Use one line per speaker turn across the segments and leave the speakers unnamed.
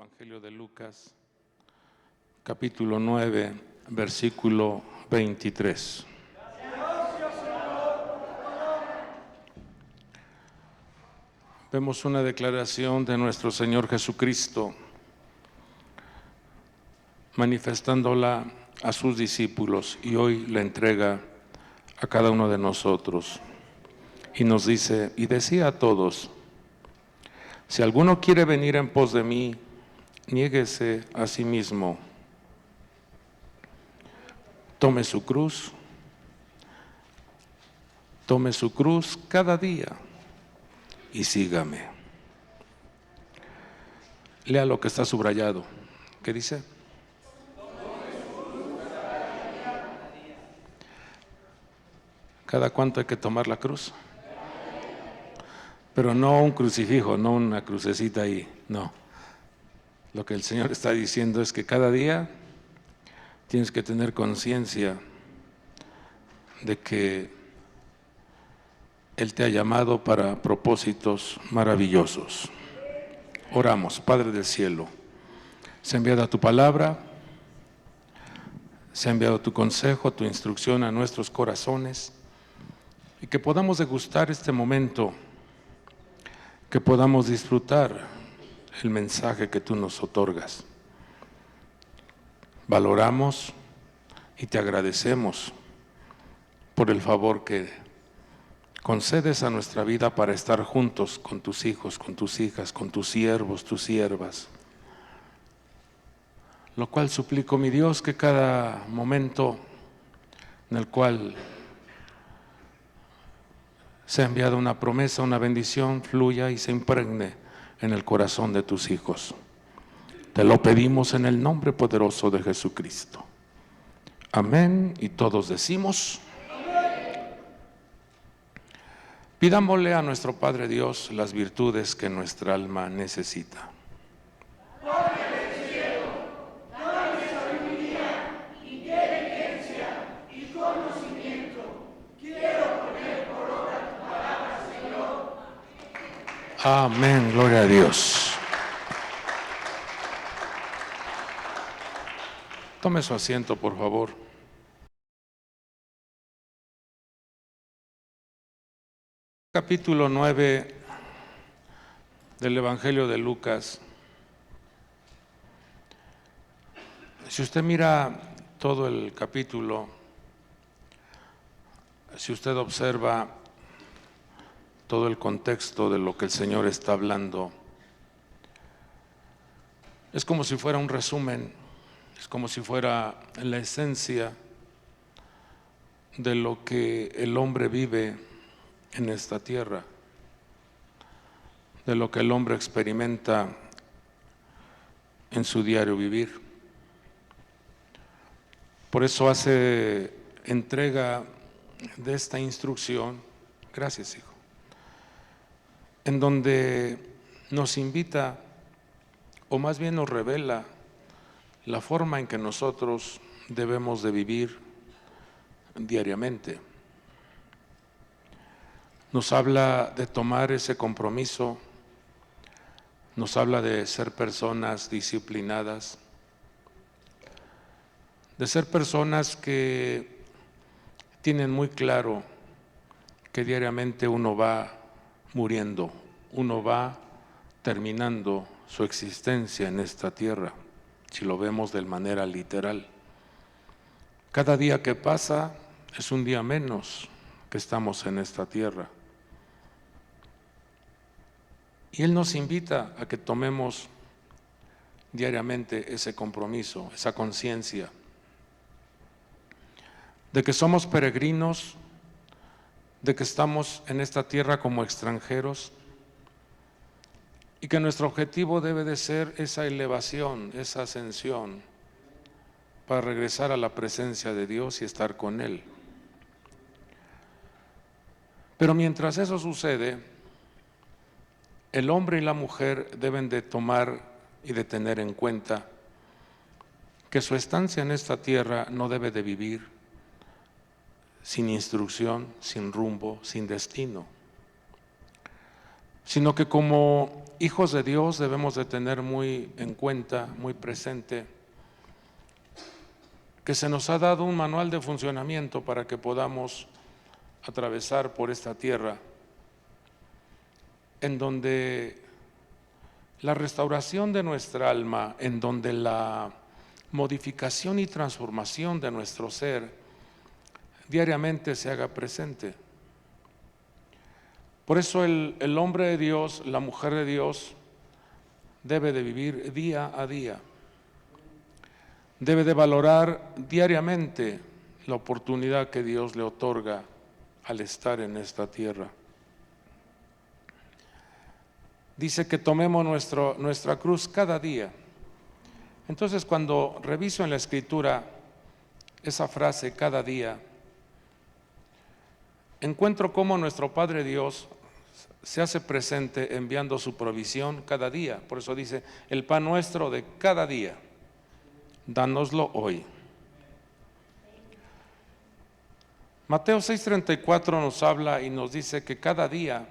Evangelio de Lucas, capítulo 9, versículo 23. Vemos una declaración de nuestro Señor Jesucristo, manifestándola a sus discípulos, y hoy la entrega a cada uno de nosotros. Y nos dice, y decía a todos: si alguno quiere venir en pos de mí, niéguese a sí mismo, tome su cruz cada día y sígame. Lea lo que está subrayado. ¿Qué dice? ¿Cada cuánto hay que tomar la cruz? Pero no un crucifijo, no una crucecita ahí, no. Lo que el Señor está diciendo es que cada día tienes que tener conciencia de que Él te ha llamado para propósitos maravillosos. Oramos. Padre del cielo, se ha enviado tu palabra, se ha enviado tu consejo, tu instrucción a nuestros corazones, y que podamos degustar este momento, que podamos disfrutar el mensaje que tú nos otorgas. Valoramos y te agradecemos por el favor que concedes a nuestra vida para estar juntos con tus hijos, con tus hijas, con tus siervos, tus siervas. Lo cual suplico, mi Dios, que cada momento en el cual se ha enviado una promesa, una bendición, fluya y se impregne en el corazón de tus hijos. Te lo pedimos en el nombre poderoso de Jesucristo. Amén. Y todos decimos: pidámosle a nuestro Padre Dios las virtudes que nuestra alma necesita.
Padre del cielo, dame sabiduría, inteligencia y conocimiento. Quiero poner por obra tu palabra, Señor.
Amén, gloria a Dios. Tome su asiento, por favor. Capítulo 9 del Evangelio de Lucas. Si usted mira todo el capítulo, si usted observa todo el contexto de lo que el Señor está hablando, es como si fuera un resumen, es como si fuera la esencia de lo que el hombre vive en esta tierra, de lo que el hombre experimenta en su diario vivir. Por eso hace entrega de esta instrucción, gracias hijo, en donde nos invita, o más bien nos revela, la forma en que nosotros debemos de vivir diariamente. Nos habla de tomar ese compromiso, nos habla de ser personas disciplinadas, de ser personas que tienen muy claro que diariamente uno va muriendo, uno va terminando su existencia en esta tierra, si lo vemos de manera literal. Cada día que pasa es un día menos que estamos en esta tierra. Y Él nos invita a que tomemos diariamente ese compromiso, esa conciencia de que somos peregrinos, de que estamos en esta tierra como extranjeros y que nuestro objetivo debe de ser esa elevación, esa ascensión para regresar a la presencia de Dios y estar con Él. Pero mientras eso sucede, el hombre y la mujer deben de tomar y de tener en cuenta que su estancia en esta tierra no debe de vivir sin instrucción, sin rumbo, sin destino. sino que como hijos de Dios debemos de tener muy en cuenta, muy presente, que se nos ha dado un manual de funcionamiento para que podamos atravesar por esta tierra, en donde la restauración de nuestra alma, en donde la modificación y transformación de nuestro ser diariamente se haga presente. Por eso el hombre de Dios, la mujer de Dios, debe de vivir día a día, debe de valorar diariamente la oportunidad que Dios le otorga al estar en esta tierra. Dice que tomemos nuestra cruz cada día. Entonces, cuando reviso en la Escritura esa frase, cada día, encuentro cómo nuestro Padre Dios se hace presente enviando su provisión cada día. Por eso dice, el pan nuestro de cada día, dánoslo hoy. Mateo 6:34 nos habla y nos dice que cada día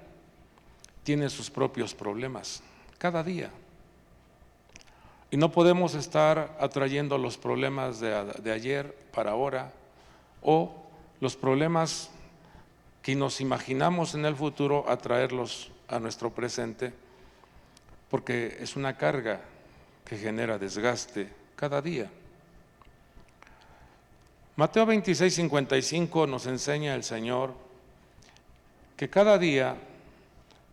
tiene sus propios problemas, cada día. Y no podemos estar atrayendo los problemas de ayer para ahora, o los problemas que nos imaginamos en el futuro, atraerlos a nuestro presente, porque es una carga que genera desgaste cada día. Mateo 26:55 nos enseña el Señor que cada día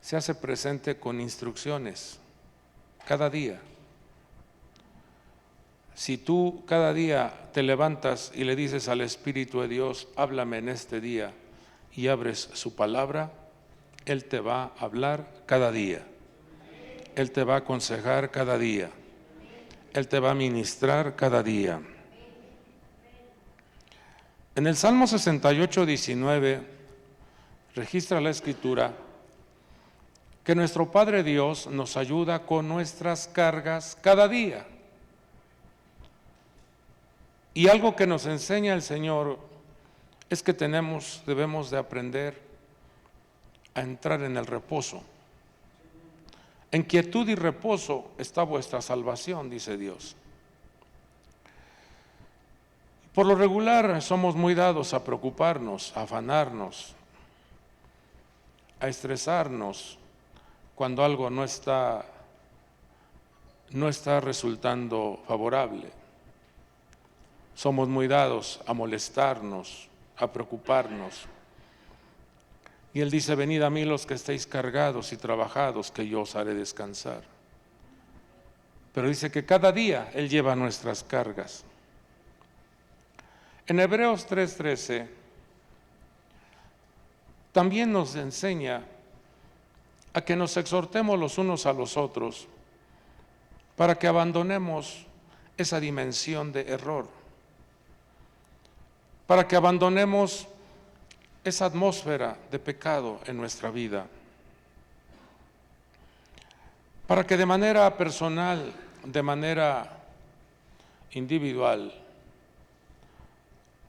se hace presente con instrucciones, cada día. Si tú cada día te levantas y le dices al Espíritu de Dios, háblame en este día, y abres su palabra, Él te va a hablar cada día. Él te va a aconsejar cada día. Él te va a ministrar cada día. En el Salmo 68:19 registra la Escritura que nuestro Padre Dios nos ayuda con nuestras cargas cada día. Y algo que nos enseña el Señor es que debemos de aprender a entrar en el reposo. En quietud y reposo está vuestra salvación, dice Dios. Por lo regular somos muy dados a preocuparnos, a afanarnos, a estresarnos cuando algo no está resultando favorable. Somos muy dados a molestarnos, a preocuparnos. Y Él dice, venid a mí los que estéis cargados y trabajados, que yo os haré descansar. Pero dice que cada día Él lleva nuestras cargas. En Hebreos 3:13 también nos enseña a que nos exhortemos los unos a los otros para que abandonemos esa dimensión de error, para que abandonemos esa atmósfera de pecado en nuestra vida, para que de manera personal, de manera individual,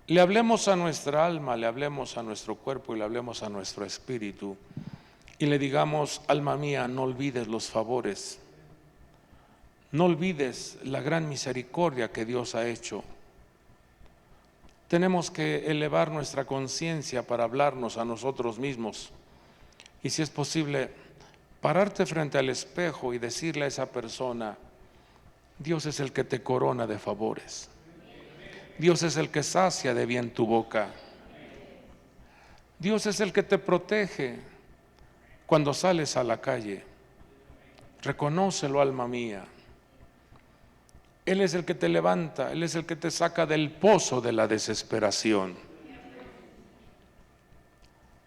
le hablemos a nuestra alma, le hablemos a nuestro cuerpo y le hablemos a nuestro espíritu y le digamos, alma mía, no olvides los favores, no olvides la gran misericordia que Dios ha hecho. Tenemos que elevar nuestra conciencia para hablarnos a nosotros mismos y, si es posible, pararte frente al espejo y decirle a esa persona, Dios es el que te corona de favores, Dios es el que sacia de bien tu boca, Dios es el que te protege cuando sales a la calle. Reconócelo, alma mía. Él es el que te levanta, Él es el que te saca del pozo de la desesperación.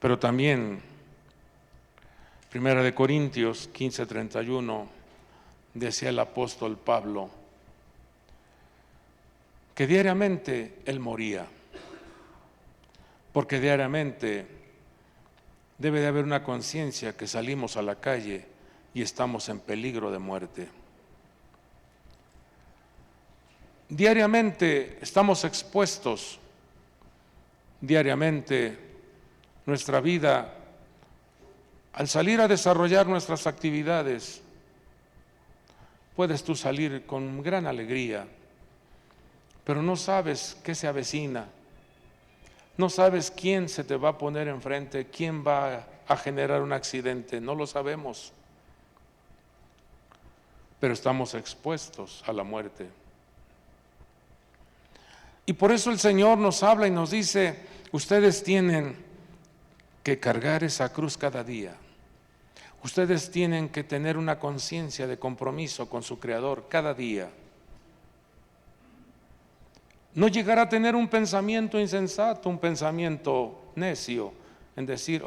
Pero también, 1 Corintios 15:31, decía el apóstol Pablo, que diariamente él moría, porque diariamente debe de haber una conciencia que salimos a la calle y estamos en peligro de muerte. Diariamente estamos expuestos, diariamente nuestra vida Al salir a desarrollar nuestras actividades, puedes tú salir con gran alegría, pero no sabes qué se avecina, no sabes quién se te va a poner enfrente, quién va a generar un accidente, no lo sabemos, pero estamos expuestos a la muerte. Y por eso el Señor nos habla y nos dice, ustedes tienen que cargar esa cruz cada día. Ustedes tienen que tener una conciencia de compromiso con su Creador cada día. No llegar a tener un pensamiento insensato, un pensamiento necio, en decir,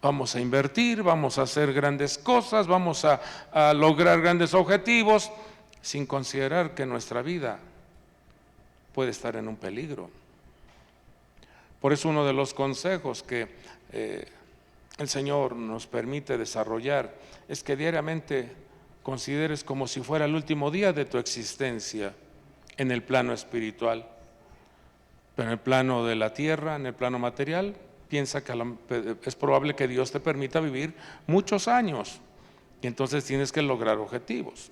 vamos a invertir, vamos a hacer grandes cosas, vamos a lograr grandes objetivos, sin considerar que nuestra vida puede estar en un peligro. Por eso uno de los consejos que el Señor nos permite desarrollar es que diariamente consideres como si fuera el último día de tu existencia en el plano espiritual. Pero en el plano de la tierra, en el plano material, piensa que es probable que Dios te permita vivir muchos años y entonces tienes que lograr objetivos.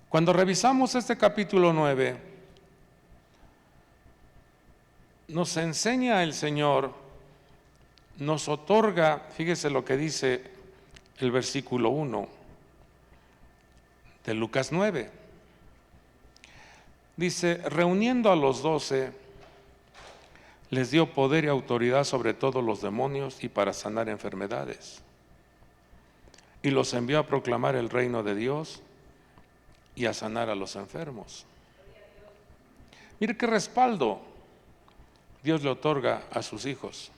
Cuando revisamos este capítulo 9, nos enseña el Señor, nos otorga, fíjese lo que dice el versículo 1 de Lucas 9. Dice, reuniendo a los 12, les dio poder y autoridad sobre todos los demonios y para sanar enfermedades. Y los envió a proclamar el reino de Dios y a sanar a los enfermos. Mire qué respaldo Dios le otorga a sus hijos.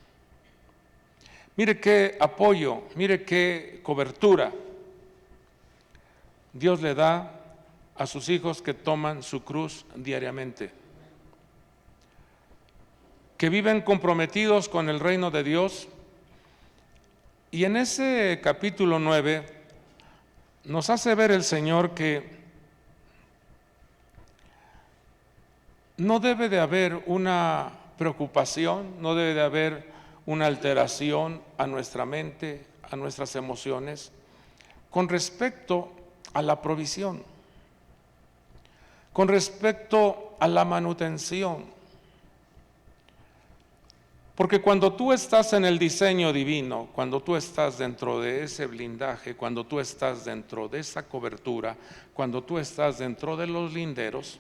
Mire qué apoyo, mire qué cobertura Dios le da a sus hijos que toman su cruz diariamente, que viven comprometidos con el reino de Dios. Y en ese capítulo 9 nos hace ver el Señor que no debe de haber una preocupación, no debe de haber una alteración a nuestra mente, a nuestras emociones, con respecto a la provisión, con respecto a la manutención. Porque cuando tú estás en el diseño divino, cuando tú estás dentro de ese blindaje, cuando tú estás dentro de esa cobertura, cuando tú estás dentro de los linderos,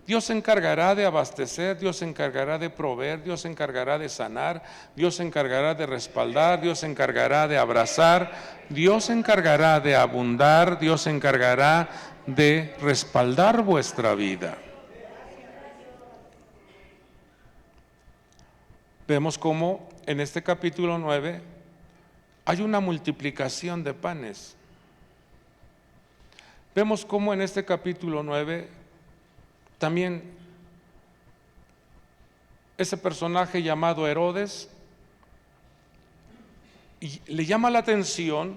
Dios se encargará de abastecer, Dios se encargará de proveer, Dios se encargará de sanar, Dios se encargará de respaldar, Dios se encargará de abrazar, Dios se encargará de abundar, Dios se encargará de respaldar vuestra vida. Vemos cómo en este capítulo 9 hay una multiplicación de panes. Vemos cómo en este capítulo 9 también ese personaje llamado Herodes, y le llama la atención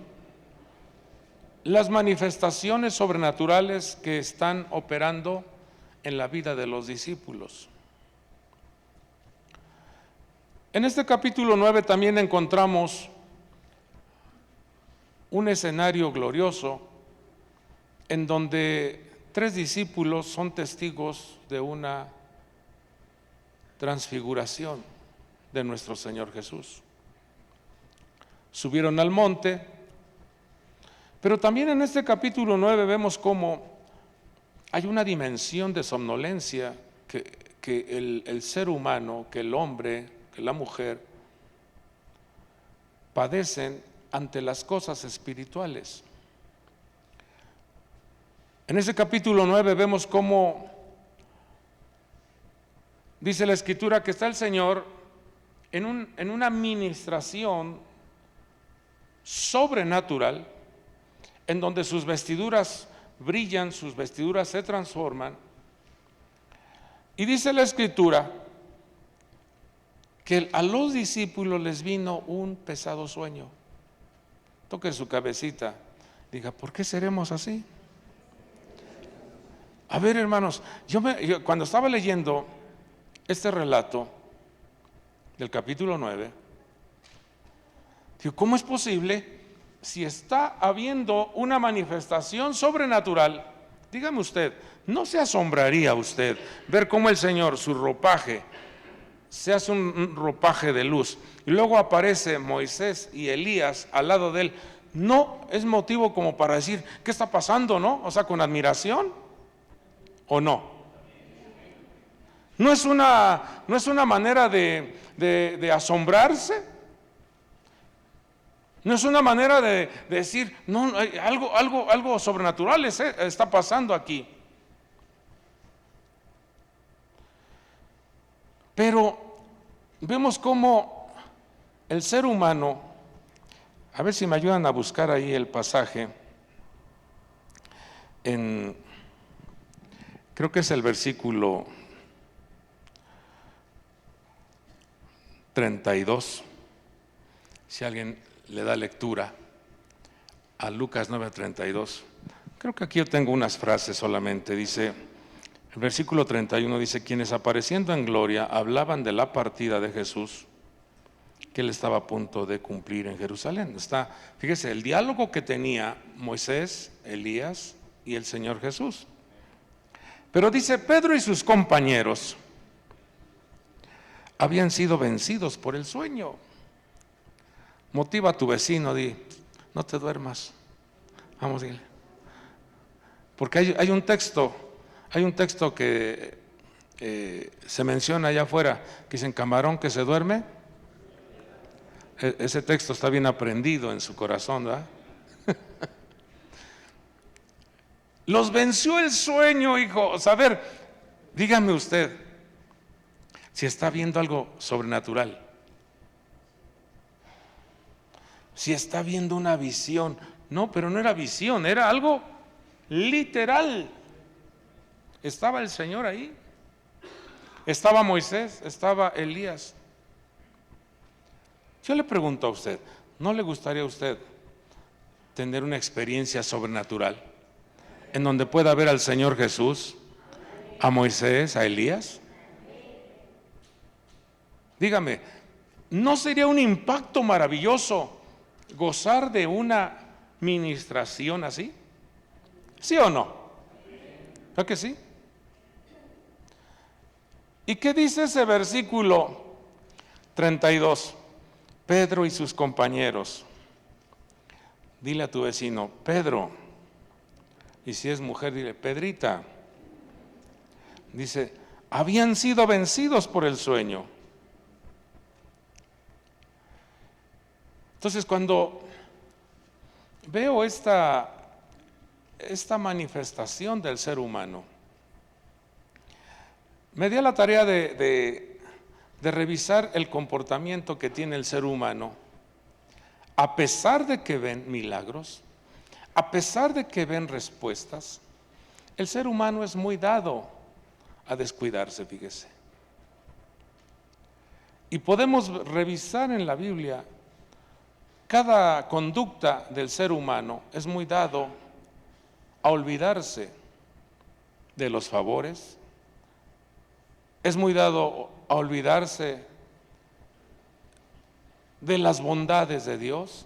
las manifestaciones sobrenaturales que están operando en la vida de los discípulos. En este capítulo 9 también encontramos un escenario glorioso en donde 3 discípulos son testigos de una transfiguración de nuestro Señor Jesús. Subieron al monte, pero también en este capítulo 9 vemos cómo hay una dimensión de somnolencia que el ser humano, que el hombre, que la mujer, padecen ante las cosas espirituales. En ese capítulo 9 vemos cómo dice la Escritura que está el Señor en una ministración sobrenatural, en donde sus vestiduras brillan, sus vestiduras se transforman. Y dice la Escritura que a los discípulos les vino un pesado sueño. Toque su cabecita, diga, ¿por qué seremos así? A ver, hermanos, yo cuando estaba leyendo este relato, del capítulo 9. Digo, ¿cómo es posible si está habiendo una manifestación sobrenatural? Dígame usted, ¿no se asombraría usted ver cómo el Señor, su ropaje, se hace un ropaje de luz y luego aparece Moisés y Elías al lado de él? ¿No es motivo como para decir, ¿qué está pasando, no? O sea, con admiración, ¿o no? ¿No es una manera de asombrarse? ¿No es una manera de decir, no, algo sobrenatural está pasando aquí? Pero vemos cómo el ser humano, a ver si me ayudan a buscar ahí el pasaje, creo que es el versículo 32, si alguien le da lectura a Lucas 9:32. Creo que aquí yo tengo unas frases solamente. Dice, el versículo 31 dice, quienes apareciendo en gloria hablaban de la partida de Jesús, que él estaba a punto de cumplir en Jerusalén. Fíjese, el diálogo que tenía Moisés, Elías y el Señor Jesús. Pero dice, Pedro y sus compañeros habían sido vencidos por el sueño. Motiva a tu vecino, no te duermas. Vamos, dile. Porque hay un texto que se menciona allá afuera, que dice, camarón que se duerme. Ese texto está bien aprendido en su corazón, ¿verdad? Los venció el sueño, hijos. A ver, dígame usted, si está viendo algo sobrenatural, si está viendo una visión. No, pero no era visión, era algo literal. Estaba el Señor ahí, estaba Moisés, estaba Elías. Yo le pregunto a usted, ¿no le gustaría a usted tener una experiencia sobrenatural en donde pueda ver al Señor Jesús, a Moisés, a Elías? Dígame, ¿no sería un impacto maravilloso gozar de una ministración así? ¿Sí o no? ¿Verdad que sí? ¿Y qué dice ese versículo 32? Pedro y sus compañeros. Dile a tu vecino, Pedro, y si es mujer, dile, Pedrita. Dice, habían sido vencidos por el sueño. Entonces, cuando veo esta manifestación del ser humano, me di a la tarea de revisar el comportamiento que tiene el ser humano, a pesar de que ven milagros, a pesar de que ven respuestas. El ser humano es muy dado a descuidarse, fíjese. Y podemos revisar en la Biblia, cada conducta del ser humano es muy dado a olvidarse de los favores, es muy dado a olvidarse de las bondades de Dios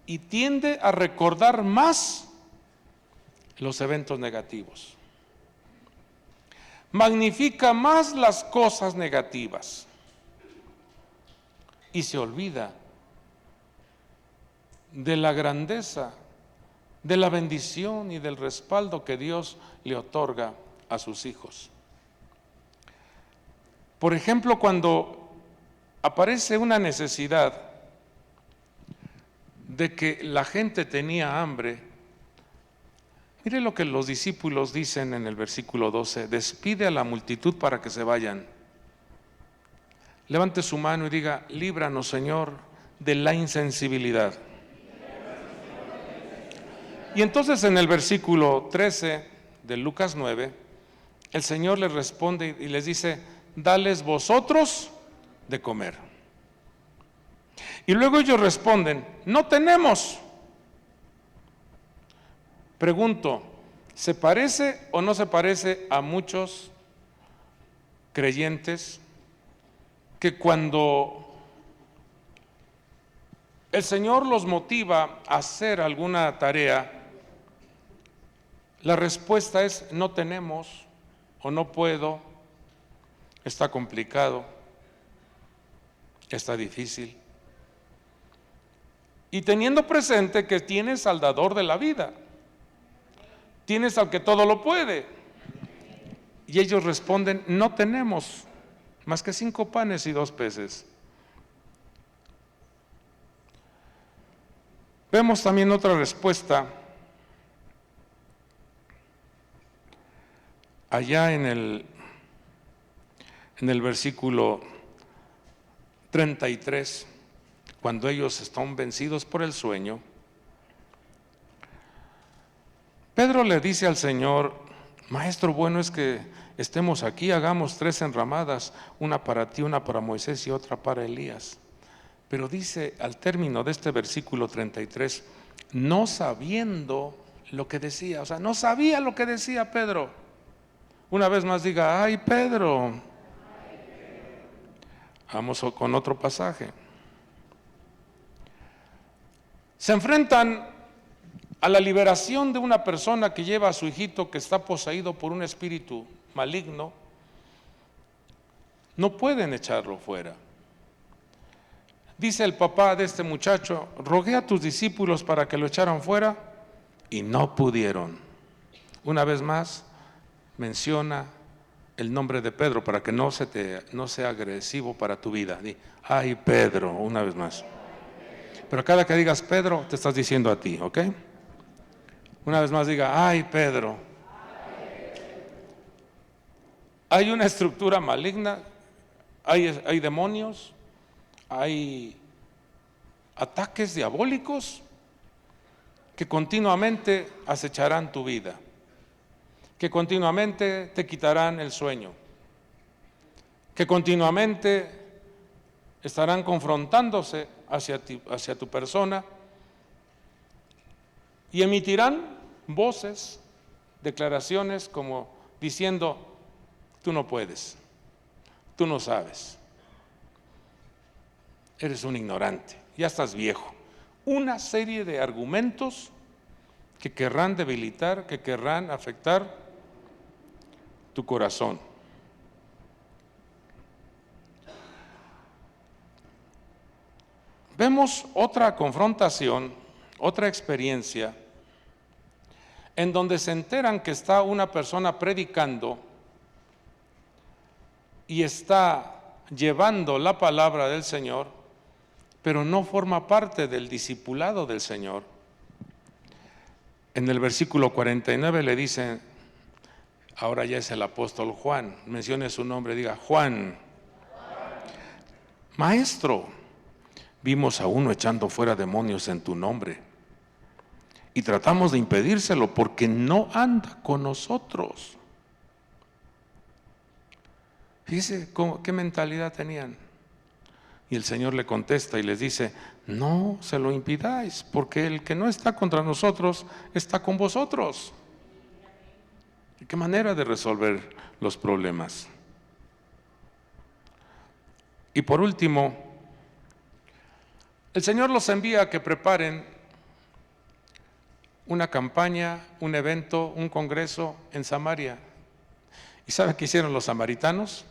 y tiende a recordar más los eventos negativos. Magnifica más las cosas negativas y se olvida de la grandeza, de la bendición y del respaldo que Dios le otorga a sus hijos. Por ejemplo, cuando aparece una necesidad de que la gente tenía hambre, mire lo que los discípulos dicen en el versículo 12, despide a la multitud para que se vayan. Levante su mano y diga, líbranos, Señor, de la insensibilidad. Y entonces en el versículo 13 de Lucas 9, el Señor les responde y les dice, dales vosotros de comer. Y luego ellos responden, no tenemos. Pregunto, ¿se parece o no se parece a muchos creyentes que cuando el Señor los motiva a hacer alguna tarea, la respuesta es no tenemos o no puedo, está complicado, está difícil. Y teniendo presente que tienes al dador de la vida, tienes al que todo lo puede. Y ellos responden, no tenemos más que 5 panes y 2 peces. Vemos también otra respuesta allá en el versículo 33, cuando ellos están vencidos por el sueño. Pedro le dice al Señor, Maestro, bueno es que estemos aquí, hagamos 3 enramadas, una para ti, una para Moisés y otra para Elías. Pero dice al término de este versículo 33, no sabiendo lo que decía, o sea, no sabía lo que decía Pedro. Una vez más diga, ay Pedro. Vamos con otro pasaje. Se enfrentan a la liberación de una persona que lleva a su hijito que está poseído por un espíritu maligno. No pueden echarlo fuera. Dice el papá de este muchacho, rogué a tus discípulos para que lo echaran fuera y no pudieron. Una vez más menciona el nombre de Pedro para que no sea agresivo para tu vida. Di, ay Pedro, una vez más. Pero cada que digas Pedro, te estás diciendo a ti, ¿ok? Una vez más diga, ay Pedro. Hay una estructura maligna, hay demonios, hay ataques diabólicos que continuamente acecharán tu vida, que continuamente te quitarán el sueño, que continuamente estarán confrontándose hacia tu persona y emitirán voces, declaraciones como diciendo, tú no puedes, tú no sabes, eres un ignorante, ya estás viejo. Una serie de argumentos que querrán debilitar, que querrán afectar tu corazón. Vemos otra confrontación, otra experiencia, en donde se enteran que está una persona predicando y está llevando la palabra del Señor, pero no forma parte del discipulado del Señor. En el versículo 49 le dicen, ahora ya es el apóstol Juan, mencione su nombre, diga Juan. Maestro, vimos a uno echando fuera demonios en tu nombre y tratamos de impedírselo porque no anda con nosotros. Fíjese qué mentalidad tenían. Y el Señor le contesta y les dice, no se lo impidáis, porque el que no está contra nosotros está con vosotros. ¿Y qué manera de resolver los problemas? Y por último, el Señor los envía a que preparen una campaña, un evento, un congreso en Samaria. ¿Y saben qué hicieron los samaritanos?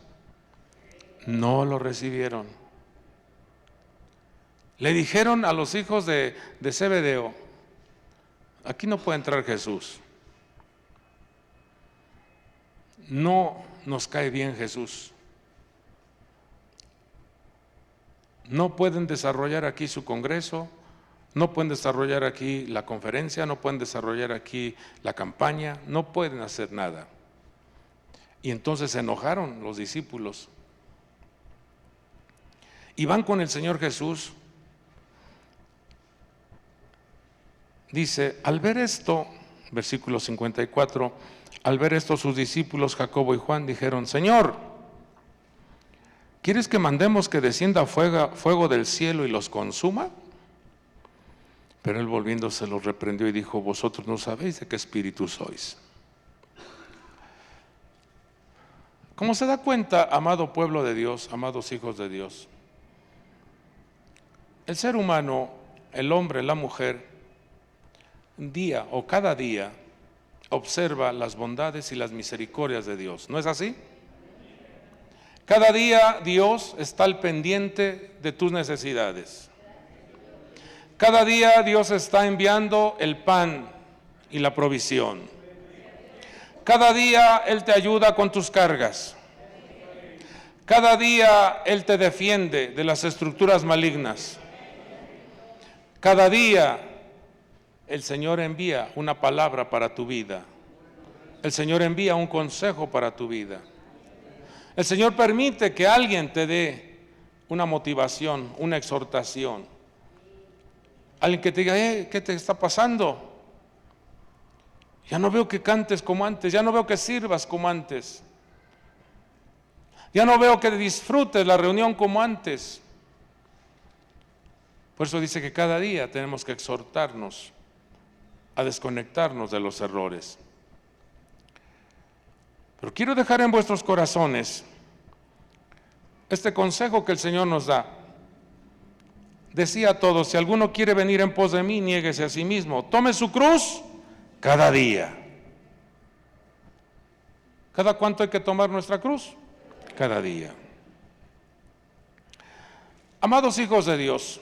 No lo recibieron. Le dijeron a los hijos de Zebedeo, aquí no puede entrar Jesús. No nos cae bien Jesús. No pueden desarrollar aquí su congreso, no pueden desarrollar aquí la conferencia, no pueden desarrollar aquí la campaña, no pueden hacer nada. Y entonces se enojaron los discípulos. Y van con el Señor Jesús. Dice, al ver esto, versículo 54, al ver esto sus discípulos Jacobo y Juan dijeron, Señor, ¿quieres que mandemos que descienda fuego del cielo y los consuma? Pero él volviéndose los reprendió y dijo, vosotros no sabéis de qué espíritu sois. Como se da cuenta, amado pueblo de Dios, amados hijos de Dios, el ser humano, el hombre, la mujer, día o cada día observa las bondades y las misericordias de Dios. ¿No es así? Cada día Dios está al pendiente de tus necesidades. Cada día Dios está enviando el pan y la provisión. Cada día Él te ayuda con tus cargas. Cada día Él te defiende de las estructuras malignas. Cada día el Señor envía una palabra para tu vida. El Señor envía un consejo para tu vida. El Señor permite que alguien te dé una motivación, una exhortación. Alguien que te diga, ¿qué te está pasando? Ya no veo que cantes como antes, ya no veo que sirvas como antes. Ya no veo que disfrutes la reunión como antes. Por eso dice que cada día tenemos que exhortarnos a desconectarnos de los errores. Pero quiero dejar en vuestros corazones este consejo que el Señor nos da. Decía a todos, si alguno quiere venir en pos de mí, niéguese a sí mismo, tome su cruz cada día. ¿Cada cuánto hay que tomar nuestra cruz? Cada día. Amados hijos de Dios,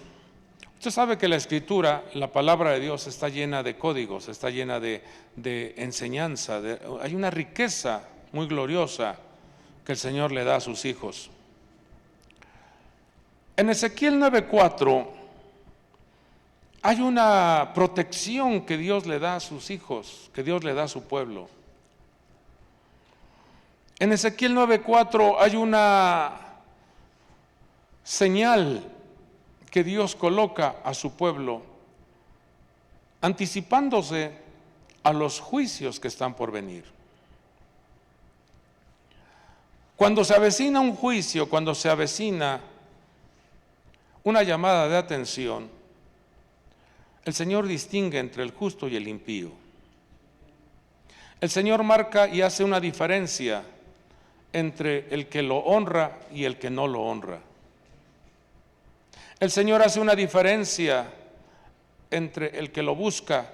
usted sabe que la Escritura, la palabra de Dios está llena de códigos, está llena de enseñanza, hay una riqueza muy gloriosa que el Señor le da a sus hijos. En Ezequiel 9:4 hay una protección que Dios le da a sus hijos, que Dios le da a su pueblo. En Ezequiel 9:4 hay una señal que Dios coloca a su pueblo, anticipándose a los juicios que están por venir. Cuando se avecina un juicio, cuando se avecina una llamada de atención, el Señor distingue entre el justo y el impío. El Señor marca y hace una diferencia entre el que lo honra y el que no lo honra. El Señor hace una diferencia entre el que lo busca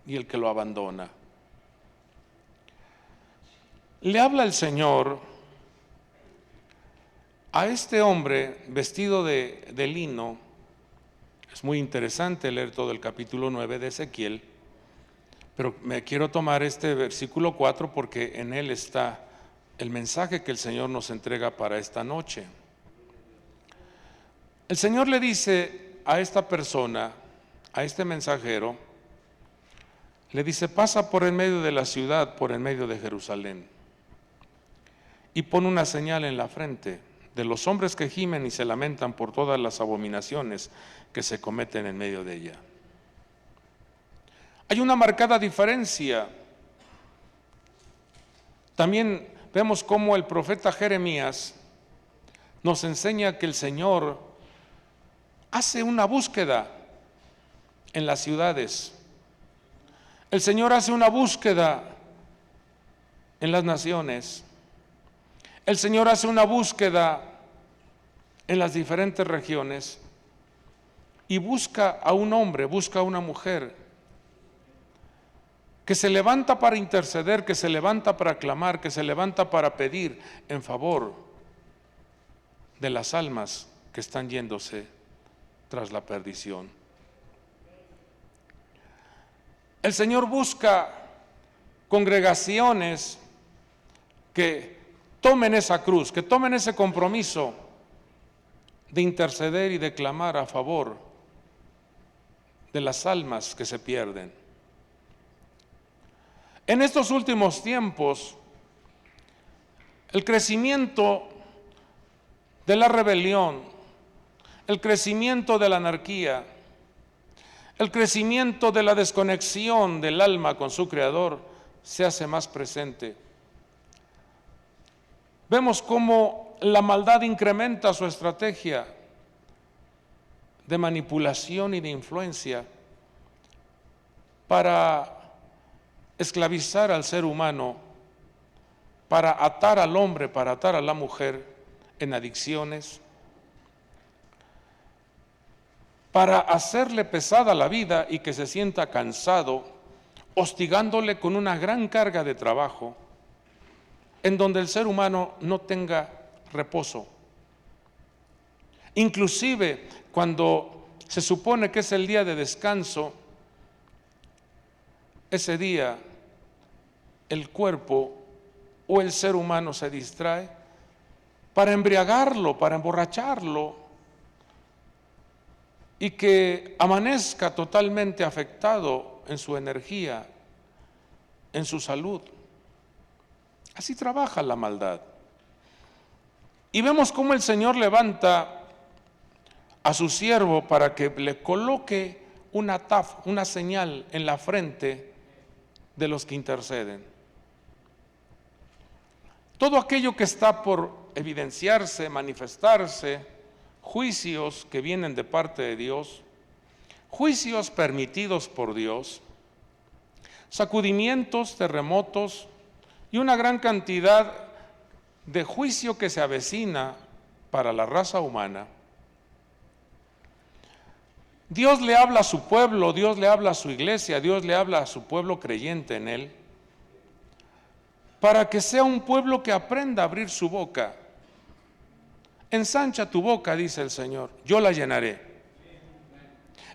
y el que lo abandona. Le habla el Señor a este hombre vestido de lino. Es muy interesante leer todo el capítulo 9 de Ezequiel, pero me quiero tomar este versículo 4 porque en él está el mensaje que el Señor nos entrega para esta noche. El Señor le dice a esta persona, a este mensajero, le dice, pasa por en medio de la ciudad, por en medio de Jerusalén, y pon una señal en la frente de los hombres que gimen y se lamentan por todas las abominaciones que se cometen en medio de ella. Hay una marcada diferencia. También vemos cómo el profeta Jeremías nos enseña que el Señor hace una búsqueda en las ciudades. El Señor hace una búsqueda en las naciones. El Señor hace una búsqueda en las diferentes regiones y busca a un hombre, busca a una mujer que se levanta para interceder, que se levanta para clamar, que se levanta para pedir en favor de las almas que están yéndose tras la perdición. El Señor busca congregaciones que tomen esa cruz, que tomen ese compromiso de interceder y de clamar a favor de las almas que se pierden. En estos últimos tiempos, el crecimiento de la rebelión, el crecimiento de la anarquía, el crecimiento de la desconexión del alma con su Creador se hace más presente. Vemos cómo la maldad incrementa su estrategia de manipulación y de influencia para esclavizar al ser humano, para atar al hombre, para atar a la mujer en adicciones, para hacerle pesada la vida y que se sienta cansado, hostigándole con una gran carga de trabajo, en donde el ser humano no tenga reposo. Inclusive cuando se supone que es el día de descanso, ese día el cuerpo o el ser humano se distrae para embriagarlo, para emborracharlo, y que amanezca totalmente afectado en su energía, en su salud. Así trabaja la maldad. Y vemos cómo el Señor levanta a su siervo para que le coloque una taf, una señal en la frente de los que interceden. Todo aquello que está por evidenciarse, manifestarse, juicios que vienen de parte de Dios, juicios permitidos por Dios, sacudimientos, terremotos y una gran cantidad de juicio que se avecina para la raza humana. Dios le habla a su pueblo, Dios le habla a su iglesia, Dios le habla a su pueblo creyente en Él, para que sea un pueblo que aprenda a abrir su boca. Ensancha tu boca, dice el Señor, yo la llenaré.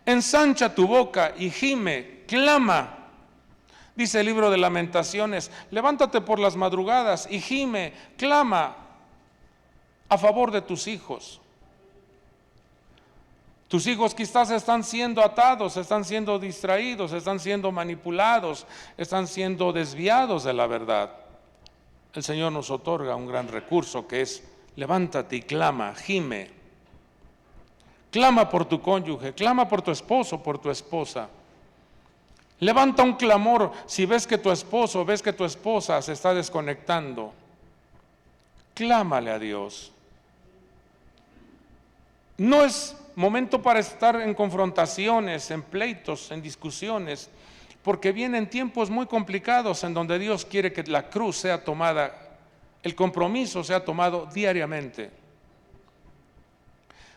Ensancha tu boca y gime, clama. Dice el libro de Lamentaciones, levántate por las madrugadas y gime, clama a favor de tus hijos. Tus hijos quizás están siendo atados, están siendo distraídos, están siendo manipulados, están siendo desviados de la verdad. El Señor nos otorga un gran recurso que es: levántate y clama, gime. Clama por tu cónyuge, clama por tu esposo, por tu esposa. Levanta un clamor si ves que tu esposo, ves que tu esposa se está desconectando. Clámale a Dios. No es momento para estar en confrontaciones, en pleitos, en discusiones, porque vienen tiempos muy complicados en donde Dios quiere que la cruz sea tomada, el compromiso sea tomado diariamente.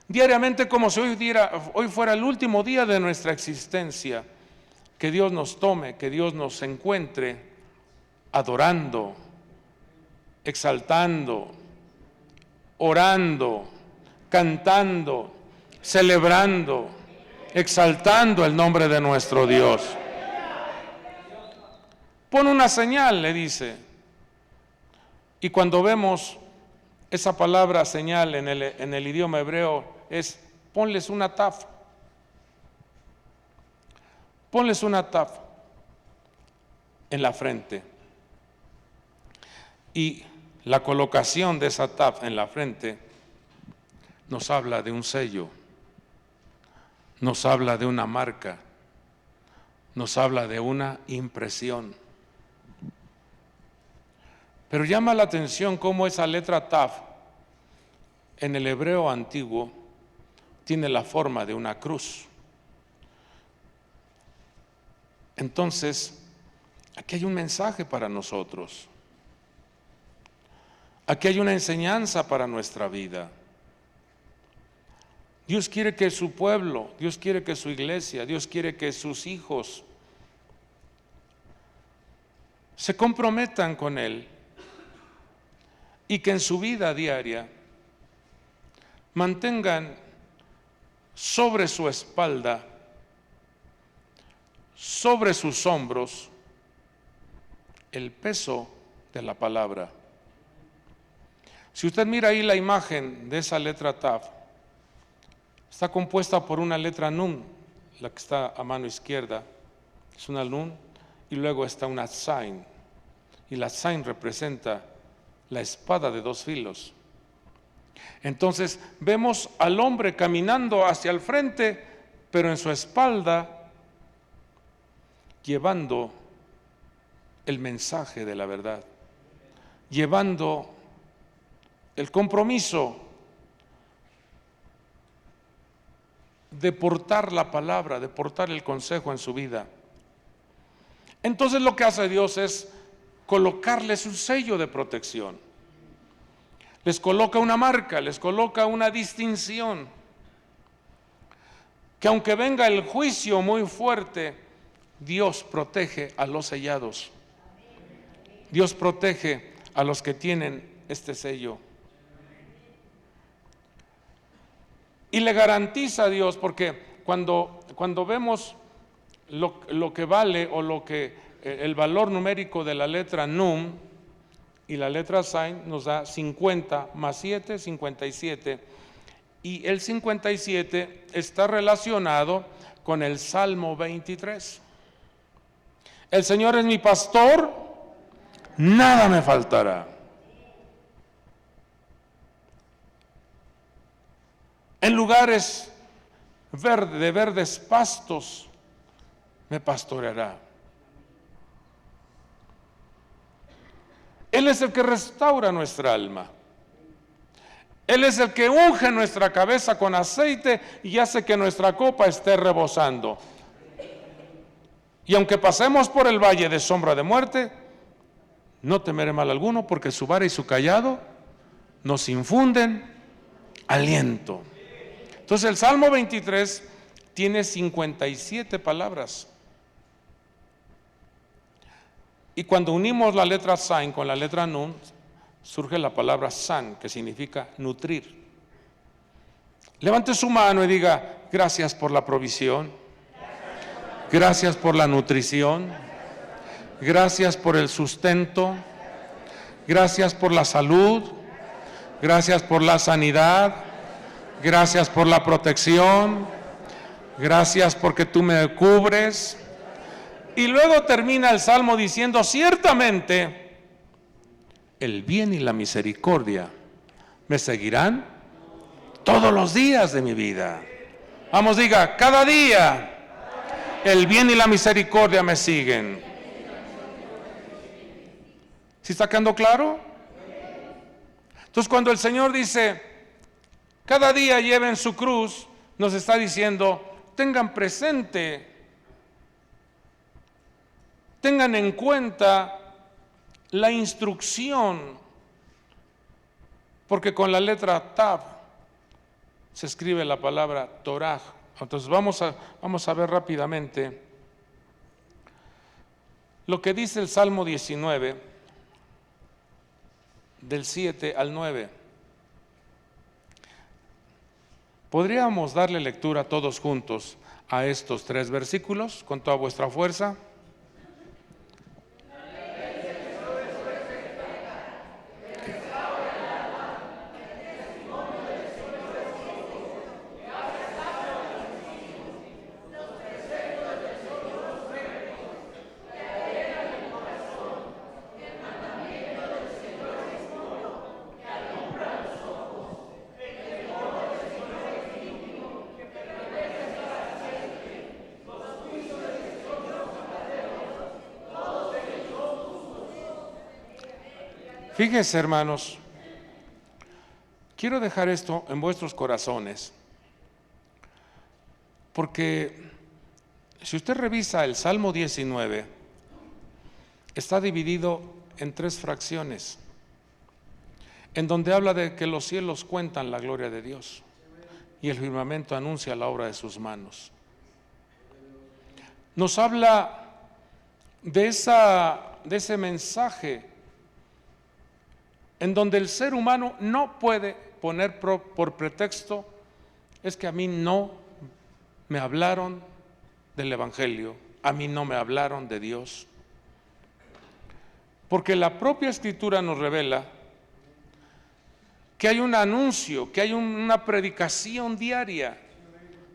Diariamente, como si hoy fuera el último día de nuestra existencia. Que Dios nos tome, que Dios nos encuentre adorando, exaltando, orando, cantando, celebrando, exaltando el nombre de nuestro Dios. Pon una señal, le dice. Y cuando vemos esa palabra señal en el idioma hebreo es: ponles una taf. Ponles una taf en la frente. Y la colocación de esa taf en la frente nos habla de un sello, nos habla de una marca, nos habla de una impresión. Pero llama la atención cómo esa letra taf en el hebreo antiguo tiene la forma de una cruz. Entonces, aquí hay un mensaje para nosotros. Aquí hay una enseñanza para nuestra vida. Dios quiere que su pueblo, Dios quiere que su iglesia, Dios quiere que sus hijos se comprometan con Él y que en su vida diaria mantengan sobre su espalda, sobre sus hombros, el peso de la palabra. Si usted mira ahí la imagen de esa letra Tav, está compuesta por una letra Nun, la que está a mano izquierda, es una Nun, y luego está una Zain, y la Zain representa la espada de dos filos. Entonces vemos al hombre caminando hacia el frente, pero en su espalda llevando el mensaje de la verdad, llevando el compromiso de portar la palabra, de portar el consejo en su vida. Entonces lo que hace Dios es colocarles un sello de protección. Les coloca una marca, les coloca una distinción. Que aunque venga el juicio muy fuerte, Dios protege a los sellados. Dios protege a los que tienen este sello. Y le garantiza a Dios, porque cuando vemos lo que vale o el valor numérico de la letra Num y la letra Zain, nos da 50 más 7, 57. Y el 57 está relacionado con el Salmo 23. El Señor es mi pastor, nada me faltará. En lugares de verdes pastos me pastoreará. Él es el que restaura nuestra alma. Él es el que unge nuestra cabeza con aceite y hace que nuestra copa esté rebosando. Y aunque pasemos por el valle de sombra de muerte, no temeré mal alguno, porque su vara y su cayado nos infunden aliento. Entonces el Salmo 23 tiene 57 palabras. Y cuando unimos la letra Zain con la letra Nun, surge la palabra San, que significa nutrir. Levante su mano y diga: gracias por la provisión, gracias por la nutrición, gracias por el sustento, gracias por la salud, gracias por la sanidad, gracias por la protección, gracias porque tú me cubres. Y luego termina el Salmo diciendo: ciertamente el bien y la misericordia me seguirán todos los días de mi vida. Vamos, diga: cada día el bien y la misericordia me siguen. ¿Sí está quedando claro? Entonces, cuando el Señor dice: cada día lleven su cruz, nos está diciendo: tengan presente, tengan en cuenta la instrucción, porque con la letra Tav se escribe la palabra Torah. Entonces vamos a ver rápidamente lo que dice el Salmo 19, del 7 al 9. ¿Podríamos darle lectura todos juntos a estos 3 versículos con toda vuestra fuerza? Fíjense, hermanos, quiero dejar esto en vuestros corazones, porque si usted revisa el Salmo 19, está dividido en 3 fracciones, en donde habla de que los cielos cuentan la gloria de Dios y el firmamento anuncia la obra de sus manos. Nos habla de ese mensaje en donde el ser humano no puede poner por pretexto: es que a mí no me hablaron del Evangelio, a mí no me hablaron de Dios. Porque la propia Escritura nos revela que hay un anuncio, que hay una predicación diaria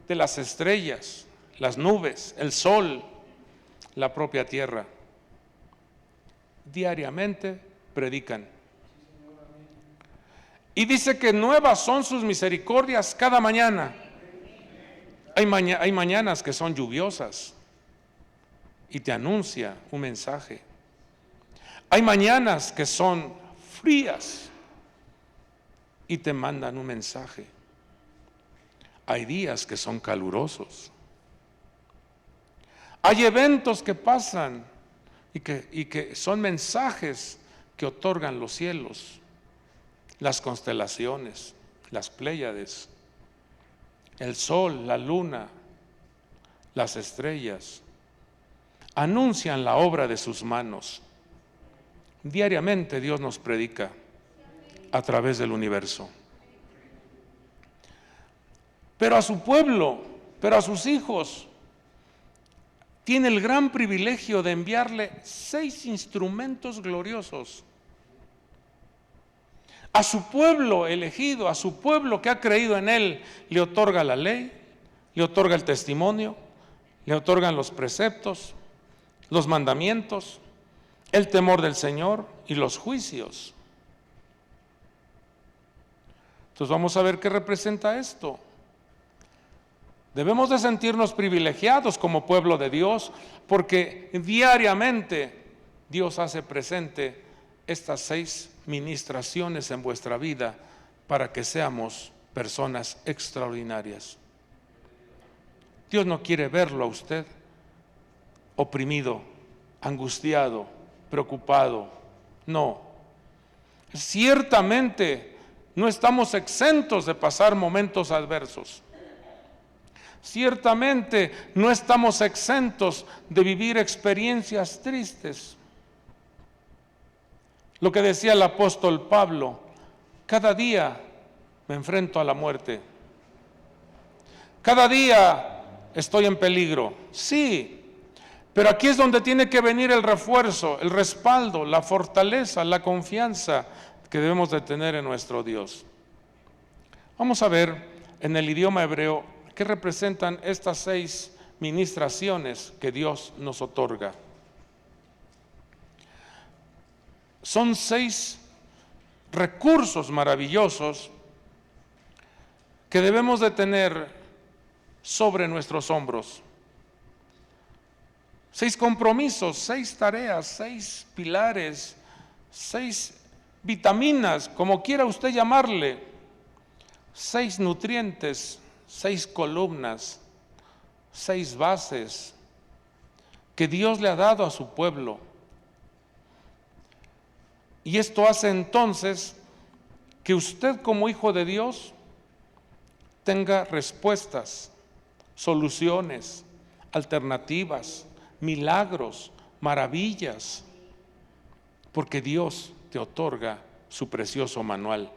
de las estrellas, las nubes, el sol, la propia tierra. Diariamente predican. Y dice que nuevas son sus misericordias cada mañana. Hay mañanas que son lluviosas y te anuncia un mensaje. Hay mañanas que son frías y te mandan un mensaje. Hay días que son calurosos. Hay eventos que pasan y que son mensajes que otorgan los cielos, las constelaciones, las Pléyades, el sol, la luna, las estrellas. Anuncian la obra de sus manos. Diariamente Dios nos predica a través del universo. Pero a su pueblo, pero a sus hijos, tiene el gran privilegio de enviarle 6 instrumentos gloriosos. A su pueblo elegido, a su pueblo que ha creído en Él, le otorga la ley, le otorga el testimonio, le otorgan los preceptos, los mandamientos, el temor del Señor y los juicios. Entonces vamos a ver qué representa esto. Debemos de sentirnos privilegiados como pueblo de Dios, porque diariamente Dios hace presente estas 6 ministraciones en vuestra vida para que seamos personas extraordinarias. Dios no quiere verlo a usted oprimido, angustiado, preocupado. No. Ciertamente no estamos exentos de pasar momentos adversos. Ciertamente no estamos exentos de vivir experiencias tristes. Lo que decía el apóstol Pablo, cada día me enfrento a la muerte. Cada día estoy en peligro. Sí, pero aquí es donde tiene que venir el refuerzo, el respaldo, la fortaleza, la confianza que debemos de tener en nuestro Dios. Vamos a ver en el idioma hebreo qué representan estas 6 ministraciones que Dios nos otorga. Son 6 recursos maravillosos que debemos de tener sobre nuestros hombros. 6 compromisos, 6 tareas, 6 pilares, 6 vitaminas, como quiera usted llamarle, 6 nutrientes, 6 columnas, 6 bases que Dios le ha dado a su pueblo. Y esto hace entonces que usted como hijo de Dios tenga respuestas, soluciones, alternativas, milagros, maravillas, porque Dios te otorga su precioso manual.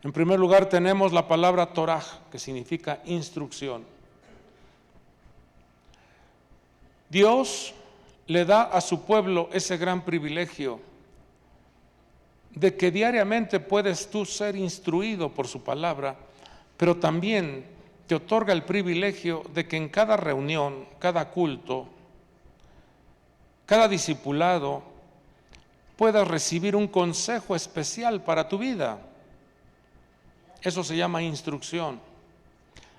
En primer lugar tenemos la palabra Torah, que significa instrucción. Dios le da a su pueblo ese gran privilegio de que diariamente puedes tú ser instruido por su palabra, pero también te otorga el privilegio de que en cada reunión, cada culto, cada discipulado, puedas recibir un consejo especial para tu vida. Eso se llama instrucción.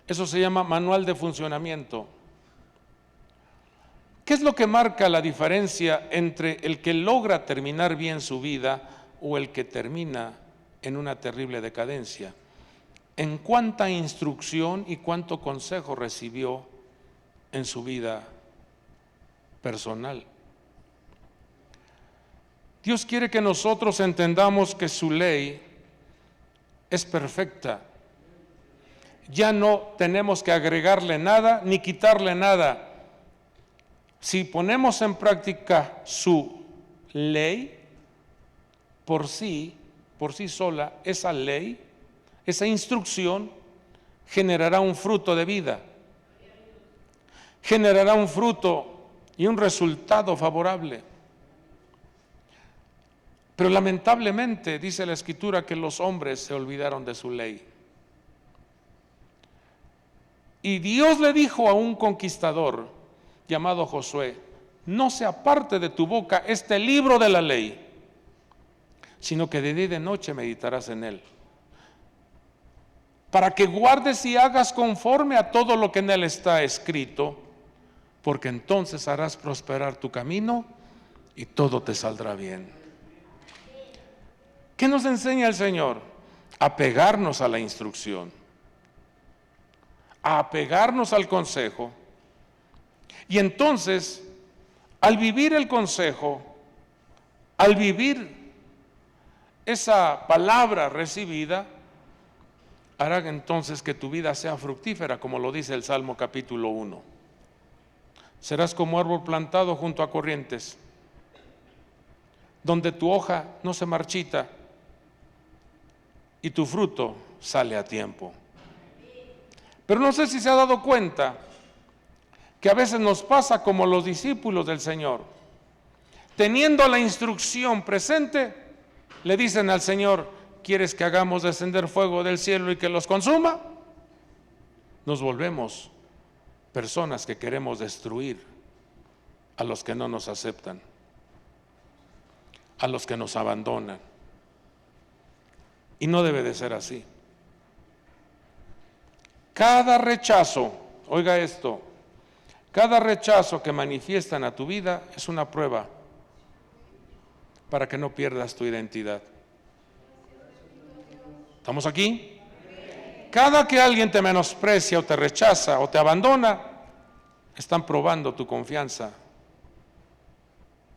Eso se llama manual de funcionamiento. ¿Qué es lo que marca la diferencia entre el que logra terminar bien su vida o el que termina en una terrible decadencia? En cuánta instrucción y cuánto consejo recibió en su vida personal. Dios quiere que nosotros entendamos que su ley es perfecta. Ya no tenemos que agregarle nada ni quitarle nada. Si ponemos en práctica su ley, por sí sola, esa ley, esa instrucción generará un fruto de vida, generará un fruto y un resultado favorable. Pero lamentablemente dice la Escritura que los hombres se olvidaron de su ley. Y Dios le dijo a un conquistador llamado Josué: no se aparte de tu boca este libro de la ley, sino que de día y de noche meditarás en él, para que guardes y hagas conforme a todo lo que en él está escrito, porque entonces harás prosperar tu camino y todo te saldrá bien. ¿Qué nos enseña el Señor? Apegarnos a la instrucción, a apegarnos al consejo, y entonces Al vivir el consejo, al vivir esa palabra recibida, hará entonces que tu vida sea fructífera, como lo dice el Salmo capítulo 1. Serás como árbol plantado junto a corrientes, donde tu hoja no se marchita y tu fruto sale a tiempo. Pero no sé si se ha dado cuenta que a veces nos pasa como los discípulos del Señor. Teniendo la instrucción presente, le dicen al Señor: ¿quieres que hagamos descender fuego del cielo y que los consuma? Nos volvemos personas que queremos destruir a los que no nos aceptan, a los que nos abandonan. Y no debe de ser así. Cada rechazo, oiga esto, cada rechazo que manifiestan a tu vida es una prueba para que no pierdas tu identidad. ¿Estamos aquí? Cada que alguien te menosprecia o te rechaza o te abandona, están probando tu confianza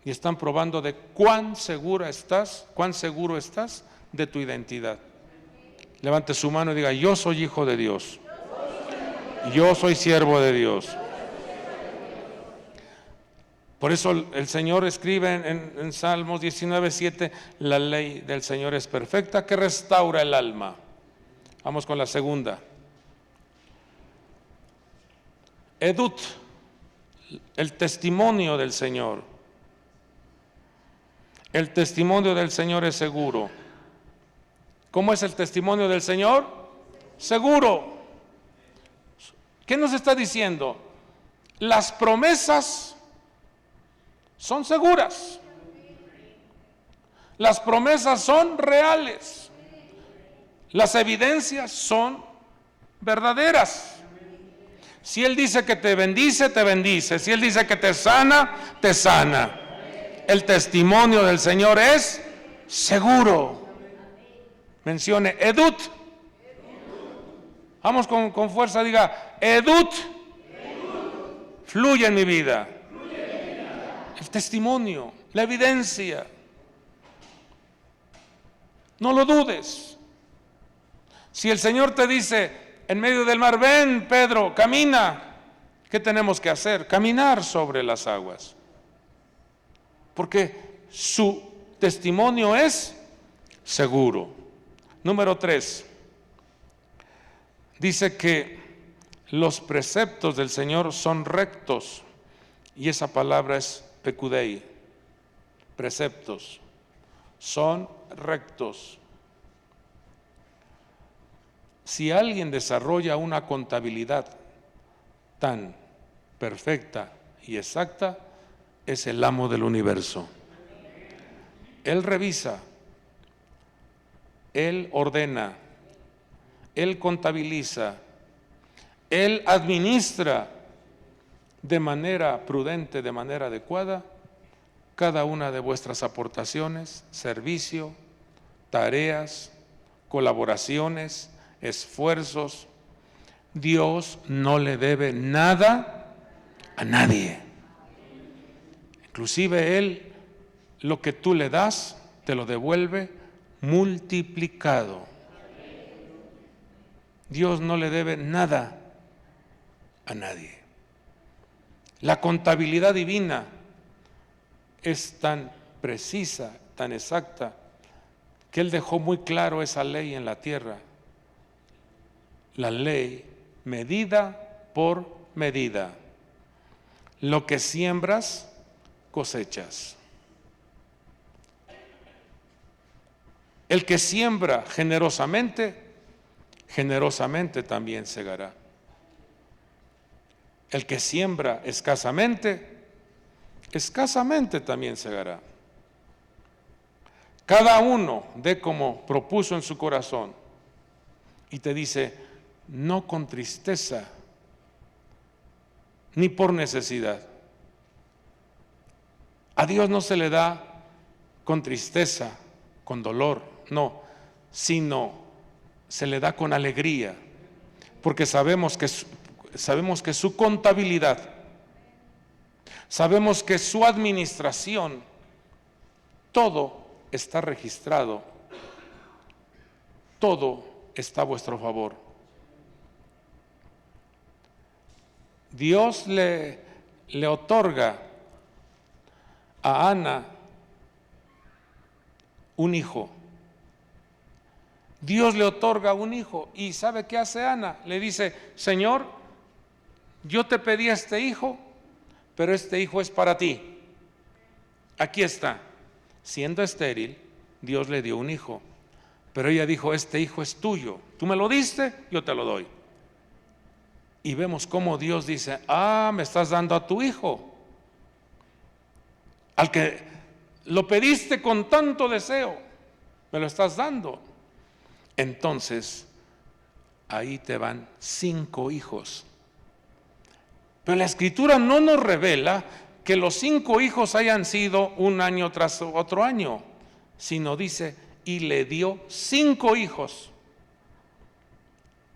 y están probando de cuán seguro estás de tu identidad. Levante su mano y diga: yo soy hijo de Dios, yo soy siervo de Dios. Por eso el Señor escribe en Salmos 19:7, la ley del Señor es perfecta, que restaura el alma. Vamos con la segunda. Edut, el testimonio del Señor. El testimonio del Señor es seguro. ¿Cómo es el testimonio del Señor? Seguro. ¿Qué nos está diciendo? Las promesas son seguras. Las promesas son reales. Las evidencias son verdaderas. Si Él dice que te bendice, te bendice. Si Él dice que te sana, te sana. El testimonio del Señor es seguro. Mencione Edut. Vamos con fuerza, diga Edut. Fluye en mi vida. El testimonio, la evidencia. No lo dudes. Si el Señor te dice en medio del mar: ven, Pedro, camina, ¿qué tenemos que hacer? Caminar sobre las aguas. Porque su testimonio es seguro. Número 3. Dice que los preceptos del Señor son rectos. Y esa palabra es pecudei. Preceptos. Son rectos. Si alguien desarrolla una contabilidad tan perfecta y exacta, es el amo del universo. Él revisa, Él ordena, Él contabiliza, Él administra de manera prudente, de manera adecuada, cada una de vuestras aportaciones, servicio, tareas, colaboraciones, esfuerzos. Dios no le debe nada a nadie. Inclusive Él, lo que tú le das, te lo devuelve multiplicado. Dios no le debe nada a nadie. La contabilidad divina es tan precisa, tan exacta, que Él dejó muy claro esa ley en la tierra. La ley medida por medida. Lo que siembras, cosechas. El que siembra generosamente, generosamente también segará. El que siembra escasamente, escasamente también segará. Cada uno dé como propuso en su corazón. Y te dice: no con tristeza, ni por necesidad. A Dios no se le da con tristeza, con dolor, no, sino se le da con alegría, porque sabemos que su contabilidad, Sabemos que su administración, todo está registrado, todo está a vuestro favor. Dios le otorga a Ana un hijo. Dios le otorga un hijo. ¿Y sabe qué hace Ana? Le dice: Señor, yo te pedí este hijo, pero este hijo es para ti. Aquí está. Siendo estéril, Dios le dio un hijo. Pero ella dijo: este hijo es tuyo. Tú me lo diste, yo te lo doy. Y vemos cómo Dios dice: me estás dando a tu hijo, al que lo pediste con tanto deseo, me lo estás dando. Entonces, ahí te van 5 hijos. Pero la Escritura no nos revela que los 5 hijos hayan sido un año tras otro año, sino dice: y le dio 5 hijos